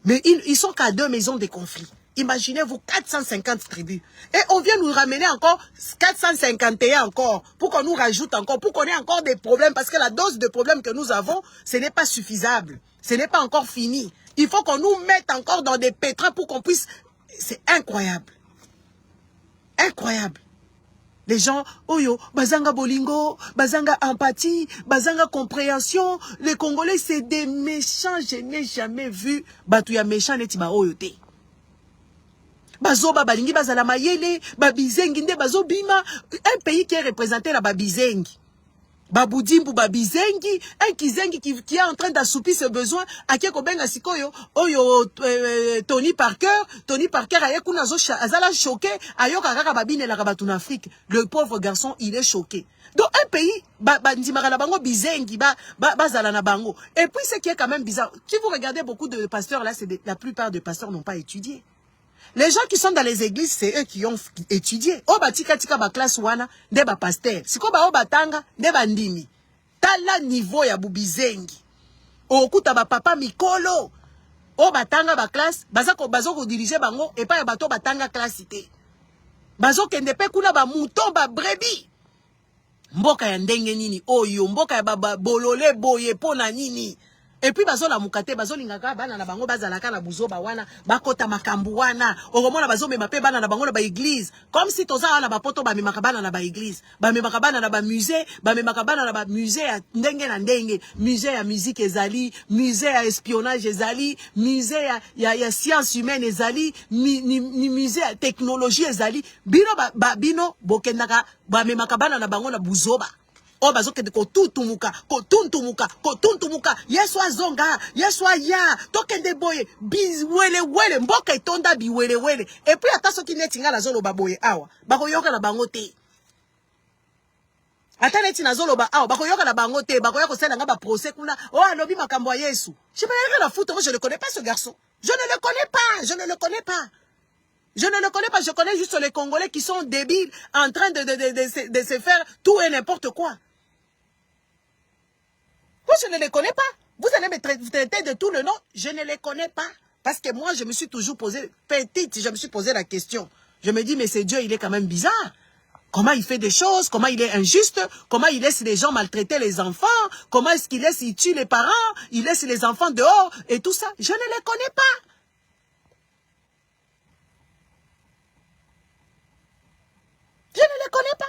Mais ils sont qu'à 2 maisons de conflits. Imaginez-vous 450 tribus. Et on vient nous ramener encore 451 encore, pour qu'on nous rajoute encore, pour qu'on ait encore des problèmes, parce que la dose de problèmes que nous avons, ce n'est pas suffisable. Ce n'est pas encore fini. Il faut qu'on nous mette encore dans des pétrins pour qu'on puisse... C'est incroyable. Incroyable. Les gens, oyo, bazanga bolingo, bazanga empathie, bazanga compréhension. Les Congolais, c'est des méchants. Je n'ai jamais vu batouya méchant neti ba oyo te. Bazoba balingi bazala mayele, babizengi nde bazobima. Un pays qui est représenté la babizengi. Baboudimbu babizengi, un kizengi qui est en train d'assoupir ses besoins. Akieko benga sikoyo, oyo Tony Parker ayeko nazo azala choqué, ayoka kaka babine la kabatu en Afrique. Le pauvre garçon, il est choqué. Donc un pays bandimaka la bango bizengi bazala na bango. Et puis ce qui est quand même bizarre, si vous regardez beaucoup de pasteurs là, la plupart des pasteurs n'ont pas étudié. Les gens qui sont dans les églises, c'est eux qui ont étudié. Oba tika ba classe wana, nde ba pasteur. Siko ba oba tanga, nde ba ndimi. Tala niveau ya bubizengi. Okuta ba papa mikolo. Oba tanga ba classe, bazo ko diriger bango, et pas ya bato ba tanga classe ité. Bazo kende pe kuna ba mouton ba brebis. Mboka ya ndenge nini, oyo, mboka ya ba bolole boye pona nini. Et puis bazo la mukate bazo lingaka bana na bango bazalaka na buzoba wana bakota makambu wana oromona bazo mema pe bana na bango na ba église comme si toza wana ba poto ba memaka bana na ba église ba memaka bana na ba musée ba memaka bana na ba musée ya ndenge na ndenge musée ya musique ezali musée ya espionnage ezali musée ya science humaine ezali ni musée ya technologie ezali bino bino bokendaka ba memaka bana na bango na buzoba. Oh bazokende kotuntumuka yeswa zonga yeswa ya tokende boye biwele mboka etonda biwele et puis ata soki neti nga nazoloba boye awa bakoyoka na bango te ata neti nazoloba awa bakoyoka na bango te bakoya kosala nga ba procès kuna oh alobi makambo ya Yesu je me rien à foutre, je ne connais pas ce garçon, je ne le connais pas, je ne le connais pas. Je connais juste les Congolais qui sont débiles en train de se faire tout et n'importe quoi. Moi, je ne les connais pas. Vous allez me traiter de tout le nom. Je ne les connais pas. Parce que moi, je me suis toujours posé, petite, je me suis posé la question. Je me dis, mais c'est Dieu, il est quand même bizarre. Comment il fait des choses, comment il est injuste, comment il laisse les gens maltraiter les enfants, comment est-ce qu'il laisse, il tue les parents, il laisse les enfants dehors, et tout ça. Je ne les connais pas. Je ne les connais pas.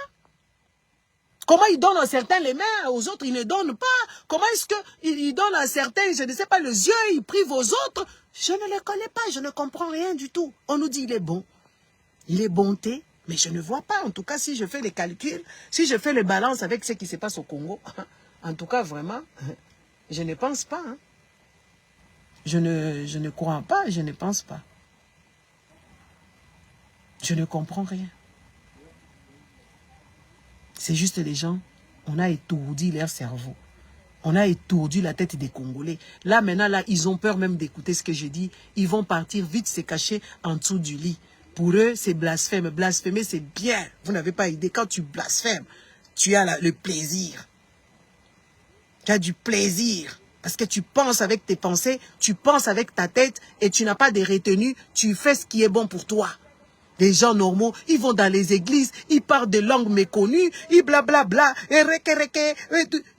Comment il donne à certains les mains, aux autres il ne donne pas. Comment est-ce qu'il donne à certains, je ne sais pas, les yeux, il prive aux autres. Je ne les connais pas, je ne comprends rien du tout. On nous dit il est bon, il est bonté, mais je ne vois pas. En tout cas, si je fais les calculs, si je fais les balances avec ce qui se passe au Congo, en tout cas, vraiment, je ne pense pas. Hein. Je ne crois pas, je ne pense pas. Je ne comprends rien. C'est juste les gens, on a étourdi leur cerveau. On a étourdi la tête des Congolais. Là, maintenant, là, ils ont peur même d'écouter ce que je dis. Ils vont partir vite se cacher en dessous du lit. Pour eux, c'est blasphème. Blasphémer, c'est bien. Vous n'avez pas idée. Quand tu blasphèmes, tu as le plaisir. Tu as du plaisir. Parce que tu penses avec tes pensées, tu penses avec ta tête et tu n'as pas de retenue. Tu fais ce qui est bon pour toi. Les gens normaux, ils vont dans les églises, ils parlent de langues méconnues, ils blablabla, et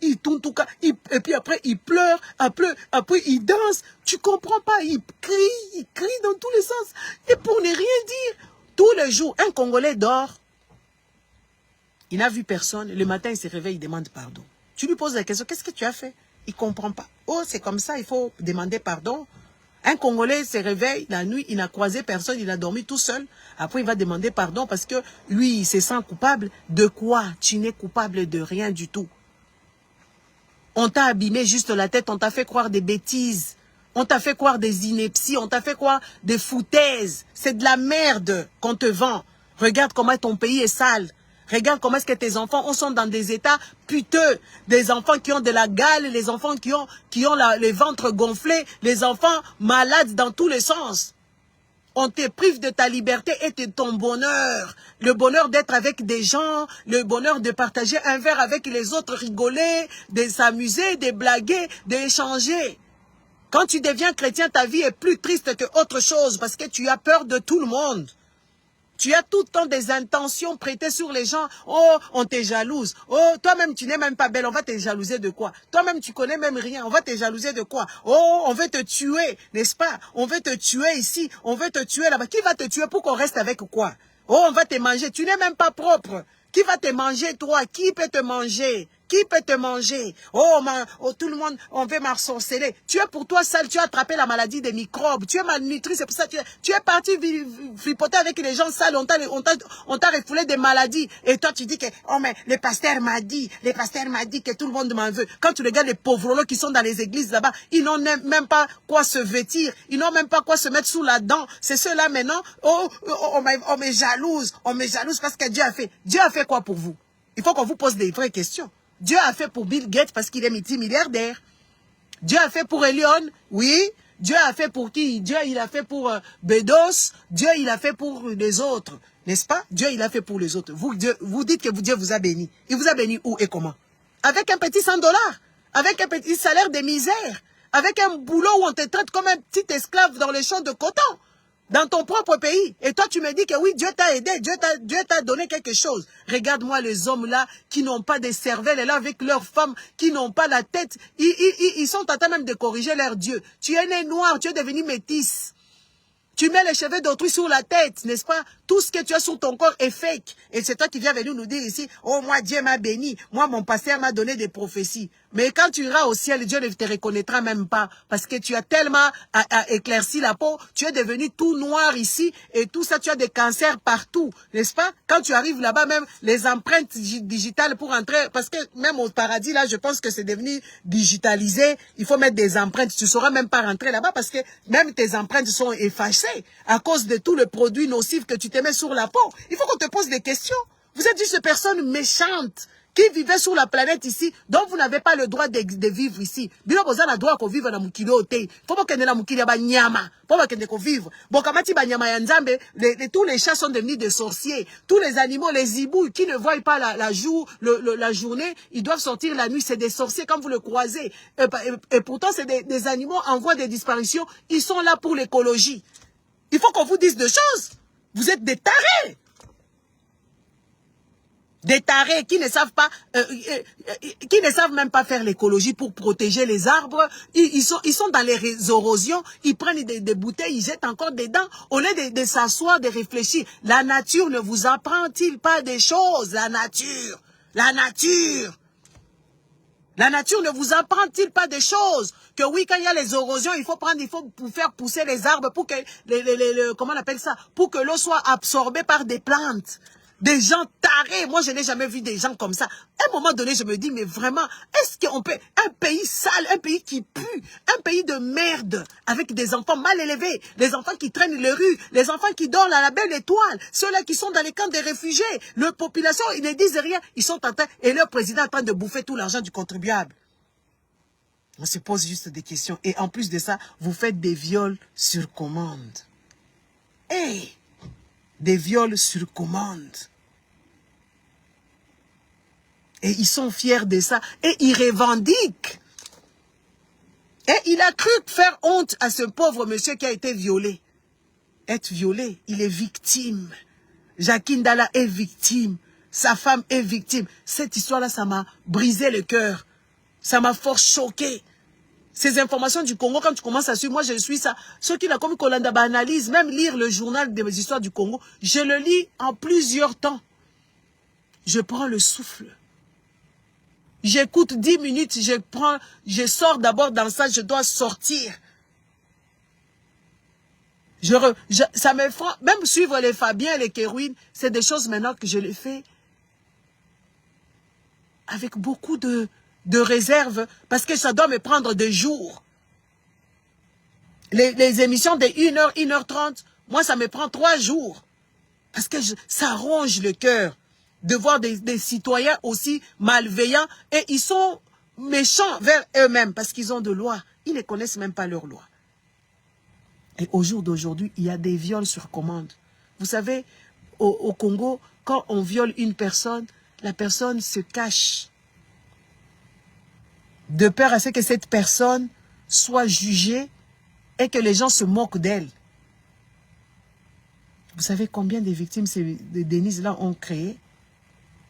ils tuntuka, et puis après ils pleurent, après ils dansent. Tu comprends pas, ils crient dans tous les sens. Et pour ne rien dire, tous les jours, un Congolais dort, il n'a vu personne, le matin il se réveille, il demande pardon. Tu lui poses la question, qu'est-ce que tu as fait? Il comprend pas. Oh, c'est comme ça, il faut demander pardon. Un Congolais se réveille la nuit, il n'a croisé personne, il a dormi tout seul. Après, il va demander pardon parce que lui, il se sent coupable. De quoi? Tu n'es coupable de rien du tout. On t'a abîmé juste la tête, on t'a fait croire des bêtises. On t'a fait croire des inepties, on t'a fait croire des foutaises. C'est de la merde qu'on te vend. Regarde comment ton pays est sale. Regarde comment est-ce que tes enfants sont dans des états puteux. Des enfants qui ont de la gale, les enfants qui ont les ventres gonflés, les enfants malades dans tous les sens. On te prive de ta liberté et de ton bonheur. Le bonheur d'être avec des gens, le bonheur de partager un verre avec les autres, rigoler, de s'amuser, de blaguer, d'échanger. Quand tu deviens chrétien, ta vie est plus triste que autre chose parce que tu as peur de tout le monde. Tu as tout le temps des intentions prêtées sur les gens. Oh, on te jalouse. Oh, toi-même, tu n'es même pas belle. On va te jalouser de quoi? Toi-même, tu connais même rien. On va te jalouser de quoi? Oh, on veut te tuer, n'est-ce pas? On veut te tuer ici. On veut te tuer là-bas. Qui va te tuer pour qu'on reste avec quoi? Oh, on va te manger. Tu n'es même pas propre. Qui va te manger, toi? Qui peut te manger? Qui peut te manger? Oh, tout le monde, on veut m'ensorceler. Tu es pour toi sale, tu as attrapé la maladie des microbes. Tu es malnutri, c'est pour ça que tu es parti fripoter avec les gens sales. On t'a refoulé des maladies. Et toi, tu dis que, oh, mais le pasteur m'a dit que tout le monde m'en veut. Quand tu regardes les pauvres qui sont dans les églises là-bas, ils n'ont même pas quoi se vêtir. Ils n'ont même pas quoi se mettre sous la dent. C'est ceux-là maintenant, on me jalouse. On me jalouse parce que Dieu a fait. Dieu a fait quoi pour vous? Il faut qu'on vous pose des vraies questions. Dieu a fait pour Bill Gates parce qu'il est multimilliardaire. Dieu a fait pour Elion, oui. Dieu a fait pour qui? Dieu, il a fait pour Bedos. Dieu, il a fait pour les autres. N'est-ce pas? Dieu, il a fait pour les autres. Vous dites que Dieu vous a béni. Il vous a béni où et comment? Avec un petit $100. Avec un petit salaire de misère. Avec un boulot où on te traite comme un petit esclave dans les champs de coton. dans ton propre pays. Et toi, tu me dis que oui, Dieu t'a aidé, Dieu t'a donné quelque chose. Regarde-moi les hommes là qui n'ont pas de cervelle, et là avec leurs femmes qui n'ont pas la tête. Ils sont en train même de corriger leur Dieu. Tu es né noir, tu es devenu métisse. Tu mets les cheveux d'autrui sur la tête, n'est-ce pas? Tout ce que tu as sur ton corps est fake. Et c'est toi qui viens venir nous dire ici, oh moi Dieu m'a béni, moi mon pasteur m'a donné des prophéties. Mais quand tu iras au ciel, Dieu ne te reconnaîtra même pas. Parce que tu as tellement éclairci la peau, tu es devenu tout noir ici, et tout ça, tu as des cancers partout, n'est-ce pas? Quand tu arrives là-bas, même les empreintes digitales pour entrer, parce que même au paradis, là, je pense que c'est devenu digitalisé, il faut mettre des empreintes, tu ne sauras même pas rentrer là-bas, parce que même tes empreintes sont effacées à cause de tout le produit nocif que tu te mets sur la peau. Il faut qu'on te pose des questions. Vous êtes juste des personnes méchantes qui vivaient sur la planète ici, dont vous n'avez pas le droit de vivre ici. Bilo boza na droit ko vivre na mukili ote. Faut pas que na mukili ba nyama. Faut pas que ko vivre. Bon kamati ba nyama ya nzambe, tous les chats sont devenus des sorciers. Tous les animaux, les hibous qui ne voient pas la journée, ils doivent sortir la nuit. C'est des sorciers quand vous le croisez. Et pourtant, c'est des animaux en voie de disparition. Ils sont là pour l'écologie. Il faut qu'on vous dise des choses. Vous êtes des tarés. Des tarés qui ne savent pas, qui ne savent même pas faire l'écologie pour protéger les arbres. Ils sont dans les érosions, ils prennent des bouteilles, ils jettent encore dedans. Au lieu de s'asseoir, de réfléchir. La nature ne vous apprend-il pas des choses? La nature. La nature. La nature ne vous apprend-il pas des choses? Que oui, quand il y a les érosions, il faut faire pousser les arbres pour que, comment on appelle ça? Pour que l'eau soit absorbée par des plantes. Des gens tarés. Moi, je n'ai jamais vu des gens comme ça. À un moment donné, je me dis, mais vraiment, est-ce qu'on peut... Un pays sale, un pays qui pue, un pays de merde, avec des enfants mal élevés, les enfants qui traînent les rues, les enfants qui dorment à la belle étoile, ceux-là qui sont dans les camps des réfugiés, leur population, ils ne disent rien, ils sont en train... Et leur président est en train de bouffer tout l'argent du contribuable. On se pose juste des questions. Et en plus de ça, vous faites des viols sur commande. Hey! Des viols sur commande. Et ils sont fiers de ça. Et ils revendiquent. Et il a cru faire honte à ce pauvre monsieur qui a été violé. Être violé, il est victime. Jacqueline Dalla est victime. Sa femme est victime. Cette histoire-là, ça m'a brisé le cœur. Ça m'a fort choqué. Ces informations du Congo, quand tu commences à suivre, moi je suis ça. Ceux qui l'ont comme Kolanda analyse, même lire le journal des histoires du Congo, je le lis en plusieurs temps. Je prends le souffle. J'écoute 10 minutes, je sors d'abord dans ça, je dois sortir. Ça me fera, même suivre les Fabiens et les Kérouines, c'est des choses maintenant que je les fais avec beaucoup de réserve, parce que ça doit me prendre des jours. Les émissions de 1h, 1h30, moi ça me prend 3 jours. Parce que ça ronge le cœur de voir des citoyens aussi malveillants, et ils sont méchants vers eux-mêmes parce qu'ils ont de lois. Ils ne connaissent même pas leurs lois. Et au jour d'aujourd'hui, il y a des viols sur commande. Vous savez, au Congo, quand on viole une personne, la personne se cache. De peur à ce que cette personne soit jugée et que les gens se moquent d'elle. Vous savez combien de victimes ces Denise-là ont créé?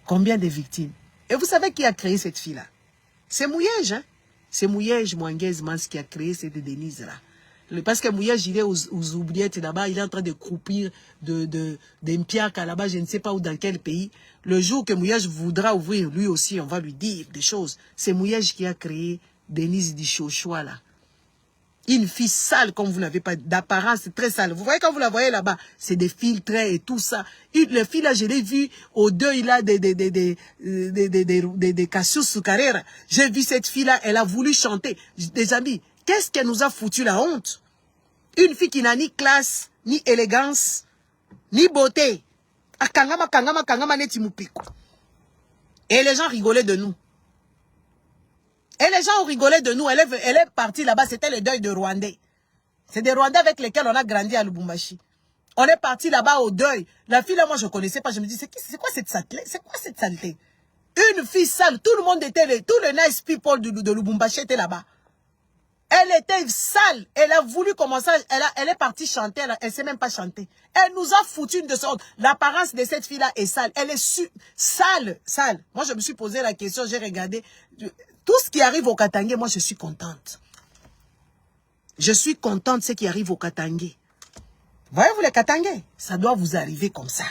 Combien de victimes? Et vous savez qui a créé cette fille-là? C'est Mouyej, hein? C'est Mouyej Mwanguez Mans qui a créé cette Denise-là. Parce que Mouyej, il est aux oubliettes là-bas, il est en train de croupir de Mpiaka là-bas, je ne sais pas où, dans quel pays. Le jour que Mouyej voudra ouvrir, lui aussi, on va lui dire des choses. C'est Mouyej qui a créé Denise Dichochoa là. Une fille sale, comme vous n'avez pas d'apparence, c'est très sale. Vous voyez quand vous la voyez là-bas, c'est des filtres et tout ça. Les filles là, je l'ai vu au deuil là des Cassius Carrera. J'ai vu cette fille là, elle a voulu chanter. Des amis, qu'est-ce qu'elle nous a foutu la honte? Une fille qui n'a ni classe, ni élégance, ni beauté. Et les gens rigolaient de nous. Et les gens ont rigolé de nous. Elle est partie là-bas. C'était le deuil de Rwandais. C'est des Rwandais avec lesquels on a grandi à Lubumbashi. On est parti là-bas au deuil. La fille là, moi je ne connaissais pas. Je me dis, c'est quoi cette saleté? C'est quoi cette saleté? Une fille sale. Tout le monde était, tous les nice people de Lubumbashi étaient là-bas. Elle était sale. Elle a voulu commencer. Elle est partie chanter. Elle ne sait même pas chanter. Elle nous a foutu une de sorte. L'apparence de cette fille-là est sale. Elle est sale. Sale. Moi, je me suis posé la question. J'ai regardé. Tout ce qui arrive au Katangé, moi, je suis contente. Je suis contente de ce qui arrive au Katangé. Voyez-vous les Katangais? Ça doit vous arriver comme ça.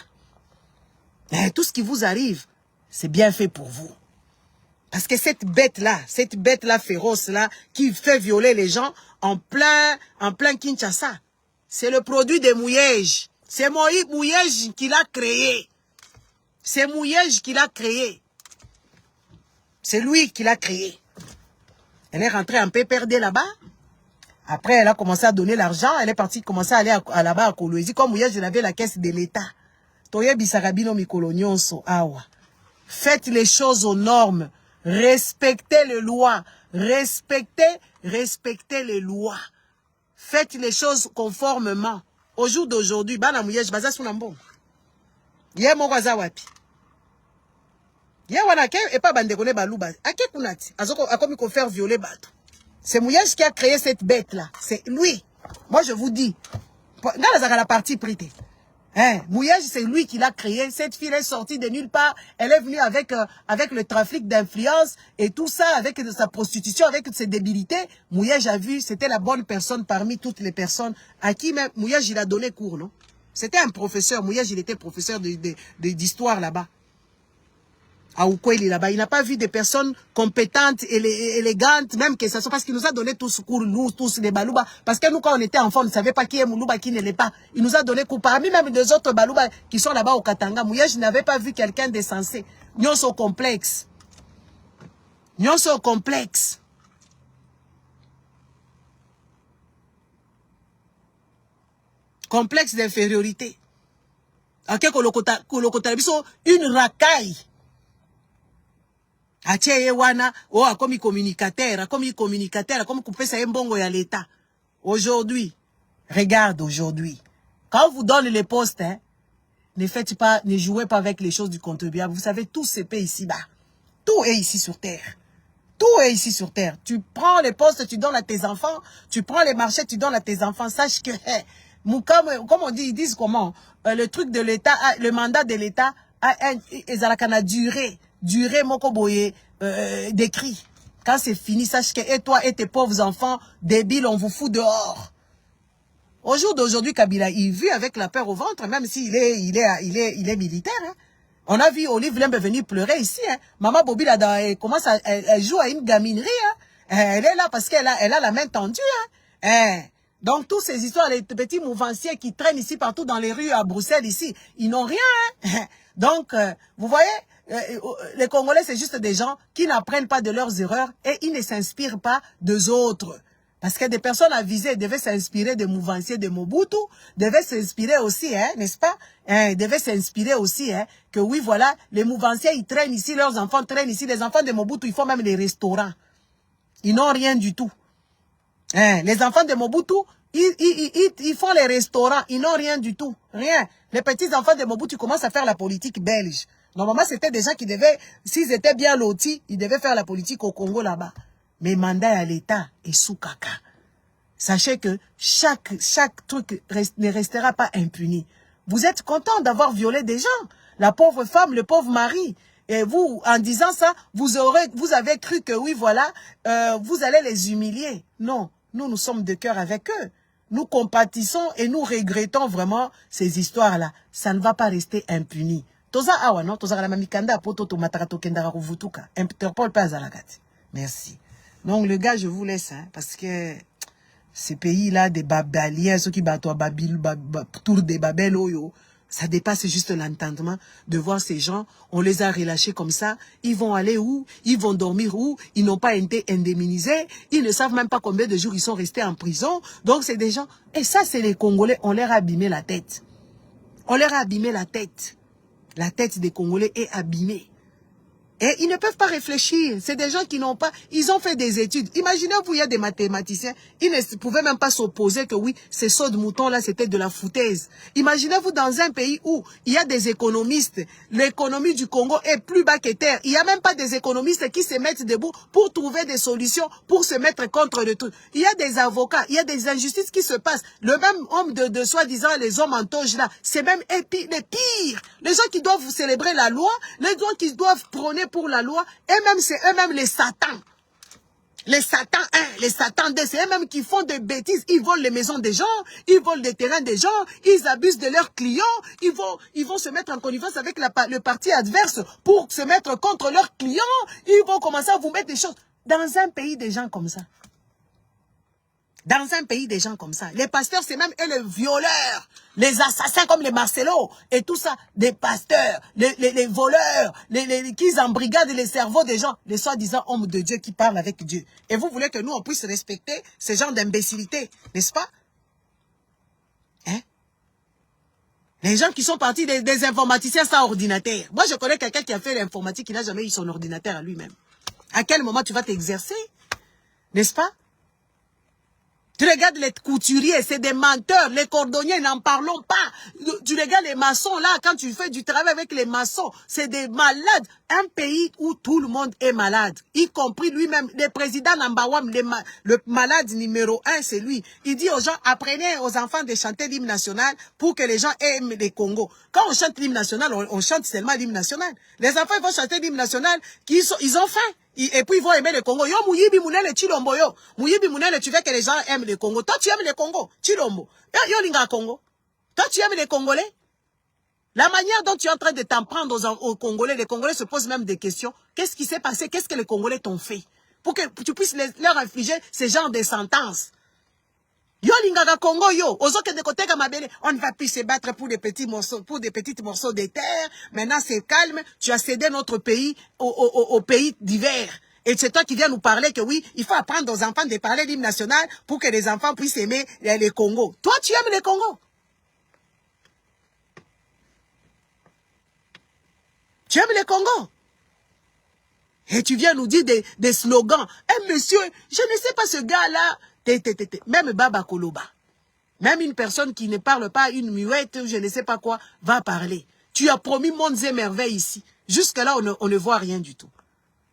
Et tout ce qui vous arrive, c'est bien fait pour vous. Parce que cette bête-là féroce-là, qui fait violer les gens en plein Kinshasa, c'est le produit de Mouyej. C'est Mouyej qui l'a créé. C'est Mouyej qui l'a créé. C'est lui qui l'a créé. Elle est rentrée en PPRD là-bas. Après, elle a commencé à donner l'argent. Elle est partie commencer à aller là-bas à Kolwezi. Comme Mouyej, il avait la caisse de l'État. Toye bisarabino mikolonyonso awa. Faites les choses aux normes. Respectez les lois. Respectez les lois. Faites les choses conformément. Au jour d'aujourd'hui, bana Mouyej baza sunambo. Ye mwaza wapi. Ye wanake et pas bandekone baluba. Ake kunati. Azoko akomi ko faire violer bato. C'est Mouyej qui a créé cette bête là. C'est lui. Moi je vous dis. Dans la partie privée. Hein, Mouyej, c'est lui qui l'a créé. Cette fille est sortie de nulle part. Elle est venue avec le trafic d'influence et tout ça, avec sa prostitution, avec ses débilités. Mouyej a vu, c'était la bonne personne parmi toutes les personnes à qui même Mouyej, il a donné cours, non? C'était un professeur. Mouyej, il était professeur d'histoire là-bas. À Ukweli là-bas. Il n'a pas vu des personnes compétentes et élégantes, même que ça soit parce qu'il nous a donné tous cours, nous, tous les balouba. Parce que nous, quand on était enfants, on ne savait pas qui est Moulouba, qui ne l'est pas. Il nous a donné cours. Parmi même des autres balouba qui sont là-bas au Katanga, Mouyej n'avait pas vu quelqu'un de sensé. Nous sommes complexes. Nous sommes complexes. Complexe d'infériorité. Une racaille. Acheye wana, comme communicateur, comme coupé sa mbongo ya l'État. Aujourd'hui, regarde aujourd'hui. Quand on vous donne les postes, hein, ne jouez pas avec les choses du contribuable. Vous savez, tout se paie ici-bas. Tout est ici sur terre. Tout est ici sur terre. Tu prends les postes, tu donnes à tes enfants. Tu prends les marchés, tu donnes à tes enfants. Sache que, comme on dit, ils disent comment, le truc de l'État, le mandat de l'État, a duré moko boye d'écrit. Quand c'est fini, sache que et toi et tes pauvres enfants débiles, on vous fout dehors. Au jour d'aujourd'hui, Kabila, il vit avec la peur au ventre, même s'il est militaire. Hein. On a vu Olive Lembe venir pleurer ici. Hein. Maman Bobby, elle joue à une gaminerie. Hein. Elle est là parce qu'elle a la main tendue. Hein. Donc, toutes ces histoires, les petits mouvanciers qui traînent ici partout dans les rues à Bruxelles, ici, ils n'ont rien. Hein. Donc, vous voyez, les Congolais, c'est juste des gens qui n'apprennent pas de leurs erreurs et ils ne s'inspirent pas des autres. Parce que des personnes avisées devaient s'inspirer des mouvanciers de Mobutu, devaient s'inspirer aussi, hein, n'est-ce pas? Devaient s'inspirer aussi, hein, que oui, voilà, les mouvanciers, ils traînent ici, leurs enfants traînent ici, les enfants de Mobutu, ils font même les restaurants. Ils n'ont rien du tout. Les enfants de Mobutu, ils font les restaurants, ils n'ont rien du tout. Rien. Les petits enfants de Mobutu commencent à faire la politique belge. Normalement, c'était des gens qui devaient, s'ils étaient bien lotis, ils devaient faire la politique au Congo là-bas. Mais mandat à l'État est sous caca. Sachez que chaque truc ne restera pas impuni. Vous êtes content d'avoir violé des gens. La pauvre femme, le pauvre mari. Et vous, en disant ça, vous avez cru que oui, voilà, vous allez les humilier. Non, nous sommes de cœur avec eux. Nous compatissons et nous regrettons vraiment ces histoires-là. Ça ne va pas rester impuni. Toza awa non, toza la mamikanda poto to matarato kendara kuvutuka. Interpol pas à la gâte. Merci. Donc le gars, je vous laisse, hein, parce que ces pays-là, des babaliens, ceux qui battent tour des babel, ça dépasse juste l'entendement de voir ces gens, on les a relâchés comme ça, ils vont aller où, ils vont dormir où, ils n'ont pas été indemnisés, ils ne savent même pas combien de jours ils sont restés en prison. Donc c'est des gens, et ça c'est les Congolais, on leur a abîmé la tête. On leur a abîmé la tête. La tête des Congolais est abîmée. Et ils ne peuvent pas réfléchir. C'est des gens qui n'ont pas... Ils ont fait des études. Imaginez-vous, il y a des mathématiciens. Ils ne pouvaient même pas s'opposer que oui, ces sauts de moutons-là, c'était de la foutaise. Imaginez-vous dans un pays où il y a des économistes. L'économie du Congo est plus bas que terre. Il n'y a même pas des économistes qui se mettent debout pour trouver des solutions, pour se mettre contre le truc. Il y a des avocats, il y a des injustices qui se passent. Le même homme de soi-disant, les hommes en toge là, c'est même les pires. Les gens qui doivent célébrer la loi, les gens qui doivent prôner pour la loi, et même c'est eux-mêmes les satans. Les satans 1, les satans 2, c'est eux-mêmes qui font des bêtises. Ils volent les maisons des gens, ils volent des terrains des gens, ils abusent de leurs clients, ils vont se mettre en connivence avec le parti adverse pour se mettre contre leurs clients, ils vont commencer à vous mettre des choses. Dans un pays des gens comme ça. Dans un pays des gens comme ça. Les pasteurs, c'est même eux les violeurs, les assassins comme les Marcelo et tout ça. Des pasteurs, les voleurs, qui embrigadent les cerveaux des gens, les soi-disant hommes de Dieu qui parlent avec Dieu. Et vous voulez que nous, on puisse respecter ce genre d'imbécilité, n'est-ce pas? Hein? Les gens qui sont partis des informaticiens sans ordinateur. Moi, je connais quelqu'un qui a fait l'informatique, qui n'a jamais eu son ordinateur à lui-même. À quel moment tu vas t'exercer? N'est-ce pas? Tu regardes les couturiers, c'est des menteurs. Les cordonniers, n'en parlons pas. Tu regardes les maçons, là, quand tu fais du travail avec les maçons, c'est des malades. Un pays où tout le monde est malade, y compris lui-même. Le président Nambawam, le malade numéro 1, c'est lui. Il dit aux gens, apprenez aux enfants de chanter l'hymne national pour que les gens aiment les Congos. Quand on chante l'hymne national, on chante seulement l'hymne national. Les enfants, ils vont chanter l'hymne national, ils ont faim. Et puis ils vont aimer le Congo. Yo, Mouyibi Mounele Chilombo, yo. Mouyibi Mounele, tu veux que les gens aiment le Congo. Toi, tu aimes le Congo. Chilombo. Yo, Linga Congo. Toi, tu aimes les Congolais. La manière dont tu es en train de t'en prendre aux Congolais, les Congolais se posent même des questions. Qu'est-ce qui s'est passé? Qu'est-ce que les Congolais t'ont fait? Pour que tu puisses leur infliger ce genre de sentences. Yo Linga Congo, yo. Ozo que de côté Kamabele, on ne va plus se battre pour des petits morceaux, pour des petits morceaux de terre. Maintenant, c'est calme. Tu as cédé notre pays au pays divers. Et c'est toi qui viens nous parler que oui, il faut apprendre aux enfants de parler l'hymne national pour que les enfants puissent aimer les Congos. Toi, tu aimes les Congos. Tu aimes les Congos. Et tu viens nous dire des slogans. Eh monsieur, je ne sais pas ce gars-là. Même Baba Koloba. Même une personne qui ne parle pas, une muette, ou je ne sais pas quoi, va parler. Tu as promis mondes et merveilles ici. Jusque-là, on ne voit rien du tout.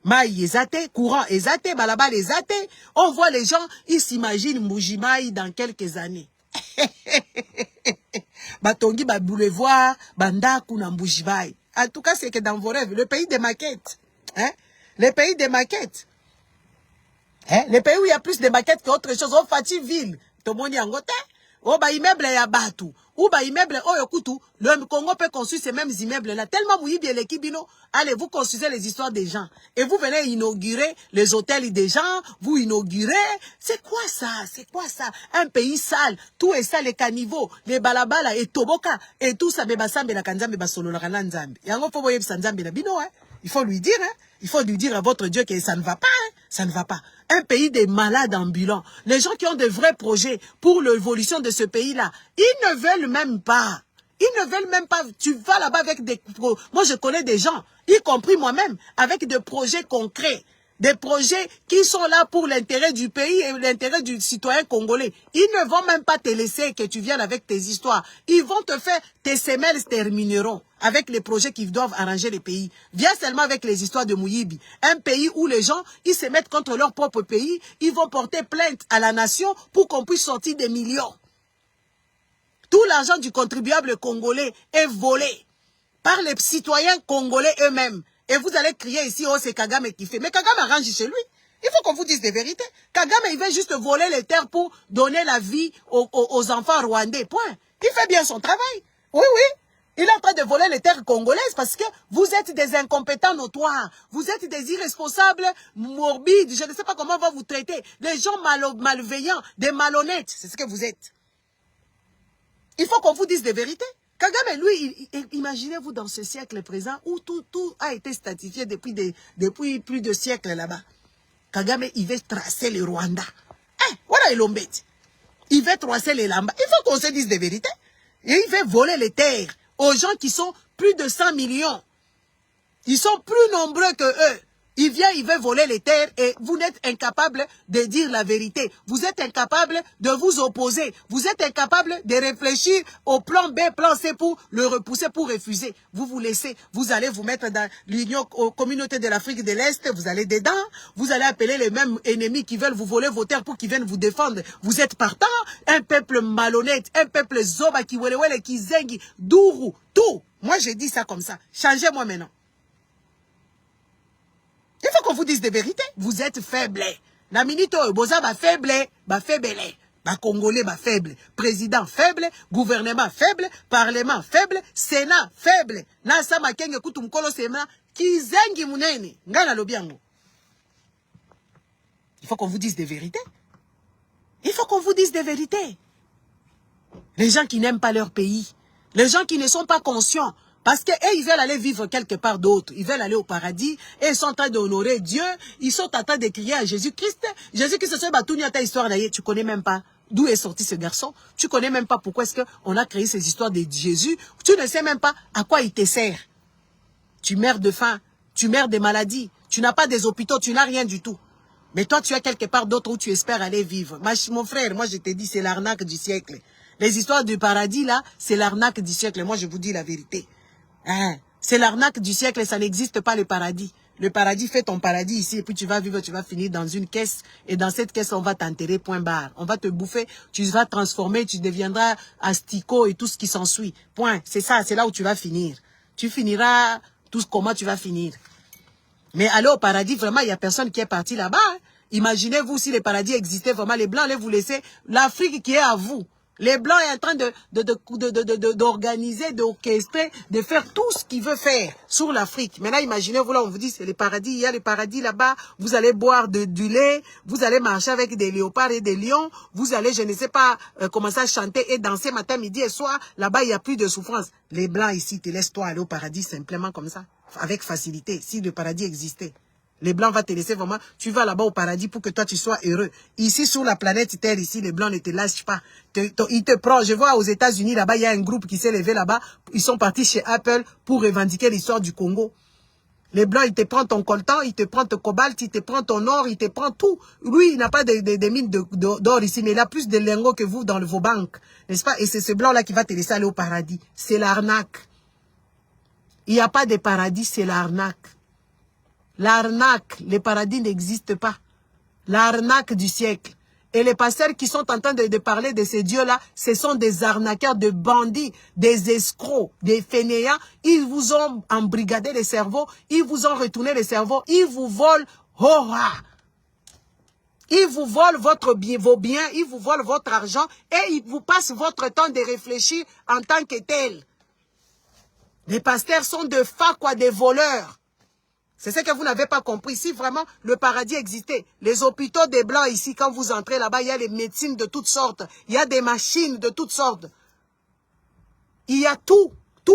Maï ezate, courant ezate, balabal ezate. On voit les gens, ils s'imaginent Moujimaï dans quelques années. Batongi, ba boulevard, bandaku na Moujimaï. En tout cas, c'est que dans vos rêves, le pays des maquettes. Hein? Le pays des maquettes. Hein? Le pays où il y a plus de maquettes qu'autre chose. Au Fativille, tout le monde y a un côté. Au ba immeuble ya Batu. Ou ba immeuble Oyokutu. Le Congo peut construire ces mêmes immeubles-là. Tellement vous y bien les Kibino. Allez, vous construisez les histoires des gens. Et vous venez inaugurer les hôtels des gens. Vous inaugurez. C'est quoi ça? C'est quoi ça? Un pays sale. Tout est sale. Les caniveaux, les balabala, et Toboka. Et tout ça, beba sambe la kanzambe basolo la kananzambe. Yango faut voyer sanzambe la bino, hein. Il faut lui dire, hein. Il faut lui dire à votre Dieu que ça ne va pas, hein. Ça ne va pas. Un pays des malades ambulants. Les gens qui ont de vrais projets pour l'évolution de ce pays-là, ils ne veulent même pas. Ils ne veulent même pas. Tu vas là-bas avec des... Moi, je connais des gens, y compris moi-même, avec des projets concrets. Des projets qui sont là pour l'intérêt du pays et l'intérêt du citoyen congolais. Ils ne vont même pas te laisser que tu viennes avec tes histoires. Ils vont te faire, tes semelles se termineront avec les projets qui doivent arranger les pays. Viens seulement avec les histoires de Mouyibi. Un pays où les gens, ils se mettent contre leur propre pays. Ils vont porter plainte à la nation pour qu'on puisse sortir des millions. Tout l'argent du contribuable congolais est volé par les citoyens congolais eux-mêmes. Et vous allez crier ici, oh c'est Kagame qui fait. Mais Kagame arrange chez lui. Il faut qu'on vous dise des vérités. Kagame, il veut juste voler les terres pour donner la vie aux enfants rwandais. Point. Il fait bien son travail. Oui, oui. Il est en train de voler les terres congolaises parce que vous êtes des incompétents notoires. Vous êtes des irresponsables morbides. Je ne sais pas comment on va vous traiter. Des gens malveillants, des malhonnêtes. C'est ce que vous êtes. Il faut qu'on vous dise des vérités. Kagame, lui, imaginez-vous dans ce siècle présent où tout a été statifié depuis plus de siècles là-bas. Kagame, il veut tracer le Rwanda. Voilà il l'embête. Il veut tracer les Lamba. Il faut qu'on se dise des vérités. Et il veut voler les terres aux gens qui sont plus de 100 millions. Ils sont plus nombreux que eux. Ils viennent, ils veulent voler les terres et vous n'êtes incapable de dire la vérité. Vous êtes incapable de vous opposer. Vous êtes incapable de réfléchir au plan B, plan C pour le repousser, pour refuser. Vous vous laissez, vous allez vous mettre dans l'Union, communauté de l'Afrique de l'Est, vous allez dedans, vous allez appeler les mêmes ennemis qui veulent vous voler vos terres pour qu'ils viennent vous défendre. Vous êtes partant, un peuple malhonnête, un peuple zoba qui welewele, qui zengi, dourou, tout. Moi j'ai dit ça comme ça. Changez-moi maintenant. Il faut qu'on vous dise des vérités. Vous êtes faible. La minute où boza ba faible, ba faible, ba congolais ba faible, président faible, gouvernement faible, parlement faible, sénat faible. Na sama kenge kutu mkolo sema kizengi munene. Ngana lobiango. Il faut qu'on vous dise des vérités. Il faut qu'on vous dise des vérités. Les gens qui n'aiment pas leur pays, les gens qui ne sont pas conscients. Parce qu'ils veulent aller vivre quelque part d'autre. Ils veulent aller au paradis. Et ils sont en train d'honorer Dieu. Ils sont en train de crier à Jésus-Christ. Jésus-Christ, c'est battu ta histoire d'ailleurs. Tu connais même pas d'où est sorti ce garçon. Tu connais même pas pourquoi est-ce qu'on a créé ces histoires de Jésus. Tu ne sais même pas à quoi il te sert. Tu meurs de faim. Tu meurs de maladies. Tu n'as pas des hôpitaux. Tu n'as rien du tout. Mais toi, tu as quelque part d'autre où tu espères aller vivre. Mon frère, moi je te dis, c'est l'arnaque du siècle. Les histoires du paradis là, c'est l'arnaque du siècle. Moi je vous dis la vérité. Hein? C'est l'arnaque du siècle et ça n'existe pas le paradis. Le paradis fait ton paradis ici et puis tu vas vivre, tu vas finir dans une caisse et dans cette caisse on va t'enterrer point barre. On va te bouffer, tu vas transformer, tu deviendras asticot et tout ce qui s'ensuit. Point. C'est ça, c'est là où tu vas finir. Tu finiras tout comment tu vas finir. Mais aller au paradis, vraiment, il n'y a personne qui est parti là-bas. Hein? Imaginez-vous si le paradis existait vraiment, les Blancs allaient vous laisser l'Afrique qui est à vous. Les Blancs sont en train d'organiser, d'orchestrer, de faire tout ce qu'ils veulent faire sur l'Afrique. Maintenant, imaginez-vous là, on vous dit, c'est le paradis, il y a le paradis là-bas, vous allez boire du lait, vous allez marcher avec des léopards et des lions, vous allez, je ne sais pas, commencer à chanter et danser matin, midi et soir. Là-bas, il n'y a plus de souffrance. Les Blancs ici, te laissent-toi aller au paradis simplement comme ça, avec facilité, si le paradis existait. Les Blancs vont te laisser vraiment, tu vas là-bas au paradis pour que toi tu sois heureux. Ici sur la planète Terre, ici les Blancs ne te lâchent pas. Ils te prennent, je vois aux États-Unis là-bas, il y a un groupe qui s'est levé là-bas, ils sont partis chez Apple pour revendiquer l'histoire du Congo. Les Blancs, ils te prennent ton coltan, ils te prennent ton cobalt, ils te prennent ton or, ils te prennent tout. Lui, il n'a pas de mines d'or ici, mais il a plus de lingots que vous dans vos banques. N'est-ce pas? Et c'est ce Blanc-là qui va te laisser aller au paradis. C'est l'arnaque. Il n'y a pas de paradis, c'est l'arnaque. L'arnaque, le paradis n'existe pas. L'arnaque du siècle. Et les pasteurs qui sont en train de parler de ces dieux-là, ce sont des arnaqueurs, des bandits, des escrocs, des fainéants. Ils vous ont embrigadé les cerveaux, ils vous ont retourné les cerveaux, ils vous volent. Ils vous volent vos biens, ils vous volent votre argent et ils vous passent votre temps de réfléchir en tant que tel. Les pasteurs sont de fakwa, des voleurs. C'est ce que vous n'avez pas compris. Si vraiment le paradis existait, les hôpitaux des Blancs ici, quand vous entrez là-bas, il y a les médecines de toutes sortes. Il y a des machines de toutes sortes. Il y a tout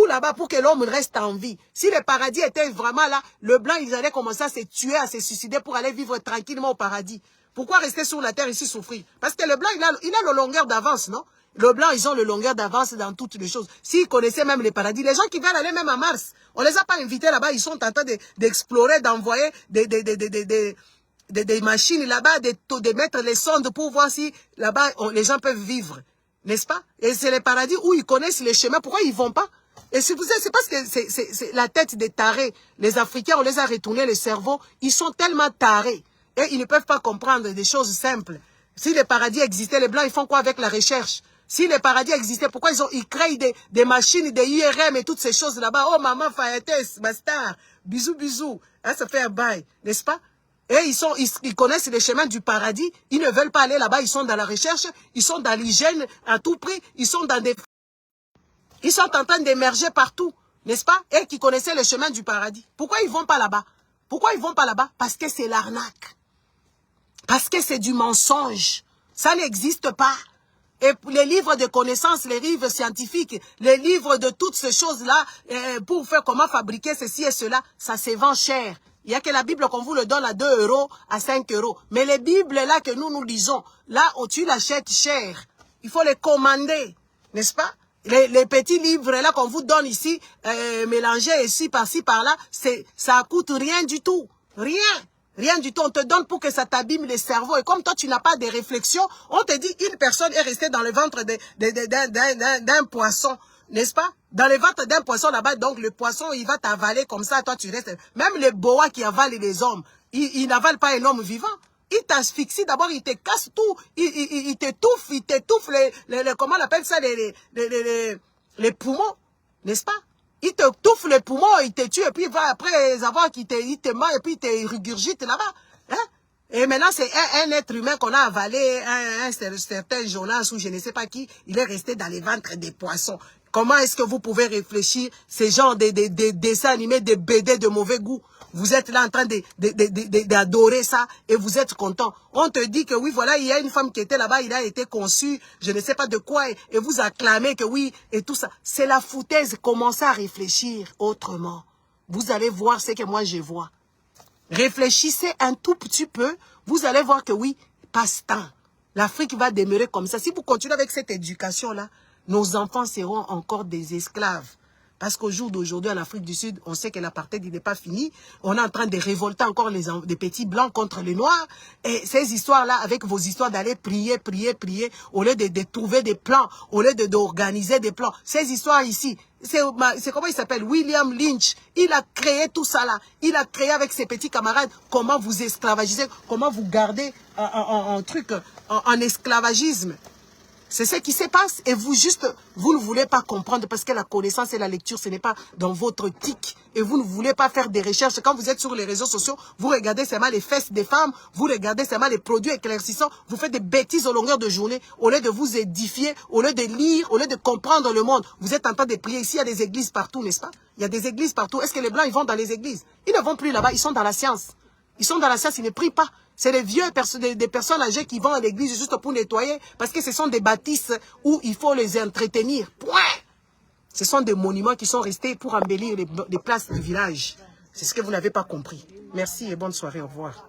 là-bas pour que l'homme reste en vie. Si le paradis était vraiment là, le Blanc, ils allaient commencer à se tuer, à se suicider pour aller vivre tranquillement au paradis. Pourquoi rester sur la terre ici souffrir? Parce que le Blanc, il a le longueur d'avance, non? Le Blanc, ils ont le longueur d'avance dans toutes les choses. S'ils connaissaient même les paradis, les gens qui veulent aller même à Mars, on les a pas invités là-bas, ils sont en train d'explorer, d'envoyer des machines là-bas, de mettre les sondes pour voir si là-bas les gens peuvent vivre. N'est-ce pas? Et c'est les paradis où ils connaissent les chemins. Pourquoi ils vont pas? Et si vous savez, c'est parce que c'est la tête des tarés. Les Africains, on les a retourné le cerveau. Ils sont tellement tarés. Et ils ne peuvent pas comprendre des choses simples. Si les paradis existaient, les Blancs, ils font quoi avec la recherche? Si les paradis existaient, pourquoi ils créent des machines, des IRM et toutes ces choses là-bas? Oh, maman, Fayetes, Bastar, bisous, bisous. Hein, ça fait un bail, n'est-ce pas? Et ils connaissent les chemins du paradis. Ils ne veulent pas aller là-bas. Ils sont dans la recherche. Ils sont dans l'hygiène à tout prix. Ils sont en train d'émerger partout, n'est-ce pas? Et qui connaissaient le chemin du paradis. Pourquoi ils ne vont pas là-bas? Pourquoi ils ne vont pas là-bas? Parce que c'est l'arnaque. Parce que c'est du mensonge. Ça n'existe pas. Et les livres de connaissances, les livres scientifiques, les livres de toutes ces choses-là, pour faire comment fabriquer ceci et cela, ça se vend cher. Il n'y a que la Bible qu'on vous le donne à 2 €, à 5 €. Mais les Bibles là que nous lisons, là, tu l'achètes cher. Il faut les commander, n'est-ce pas? Les petits livres là qu'on vous donne ici, mélangés ici, par-ci, par-là, ça coûte rien du tout. Rien. Rien du tout. On te donne pour que ça t'abîme le cerveau. Et comme toi, tu n'as pas de réflexion, on te dit une personne est restée dans le ventre d'un poisson. N'est-ce pas? Dans le ventre d'un poisson là-bas, donc le poisson, il va t'avaler comme ça, toi tu restes. Même les boas qui avalent les hommes, ils n'avalent pas un homme vivant. Il t'asphyxie d'abord, il te casse tout, il t'étouffe, comment on appelle ça, les poumons, n'est-ce pas? Il te touffe les poumons, il te tue, et puis après avoir qu'il te ment, et puis il te régurgite là-bas. Hein? Et maintenant, c'est un être humain qu'on a avalé, un certain Jonas ou je ne sais pas qui, il est resté dans les ventres des poissons. Comment est-ce que vous pouvez réfléchir ces genres de dessins animés, de BD de mauvais goût? Vous êtes là en train d'adorer ça et vous êtes content. On te dit que oui, voilà, il y a une femme qui était là-bas, il a été conçu, je ne sais pas de quoi, et vous acclamez que oui, et tout ça. C'est la foutaise. Commencez à réfléchir autrement. Vous allez voir ce que moi je vois. Réfléchissez un tout petit peu, vous allez voir que oui, passe-temps. L'Afrique va demeurer comme ça. Si vous continuez avec cette éducation-là, nos enfants seront encore des esclaves. Parce qu'au jour d'aujourd'hui, en Afrique du Sud, on sait que l'apartheid n'est pas fini. On est en train de révolter encore les petits blancs contre les noirs. Et ces histoires-là, avec vos histoires d'aller prier, au lieu de trouver des plans, au lieu d'organiser des plans. Ces histoires ici, c'est comment il s'appelle? William Lynch. Il a créé tout ça là. Il a créé avec ses petits camarades comment vous esclavagisez, comment vous gardez en esclavagisme. C'est ce qui se passe et vous ne voulez pas comprendre parce que la connaissance et la lecture, ce n'est pas dans votre tic. Et vous ne voulez pas faire des recherches. Quand vous êtes sur les réseaux sociaux, vous regardez seulement les fesses des femmes, vous regardez seulement les produits éclaircissants, vous faites des bêtises au longueur de journée. Au lieu de vous édifier, au lieu de lire, au lieu de comprendre le monde, vous êtes en train de prier. Ici, il y a des églises partout, n'est-ce pas? Il y a des églises partout. Est-ce que les Blancs, ils vont dans les églises? Ils ne vont plus là-bas, ils sont dans la science. Ils sont dans la science, ils ne prient pas. C'est des vieux, des personnes âgées qui vont à l'église juste pour nettoyer parce que ce sont des bâtisses où il faut les entretenir. Point. Ce sont des monuments qui sont restés pour embellir les places du village. C'est ce que vous n'avez pas compris. Merci et bonne soirée. Au revoir.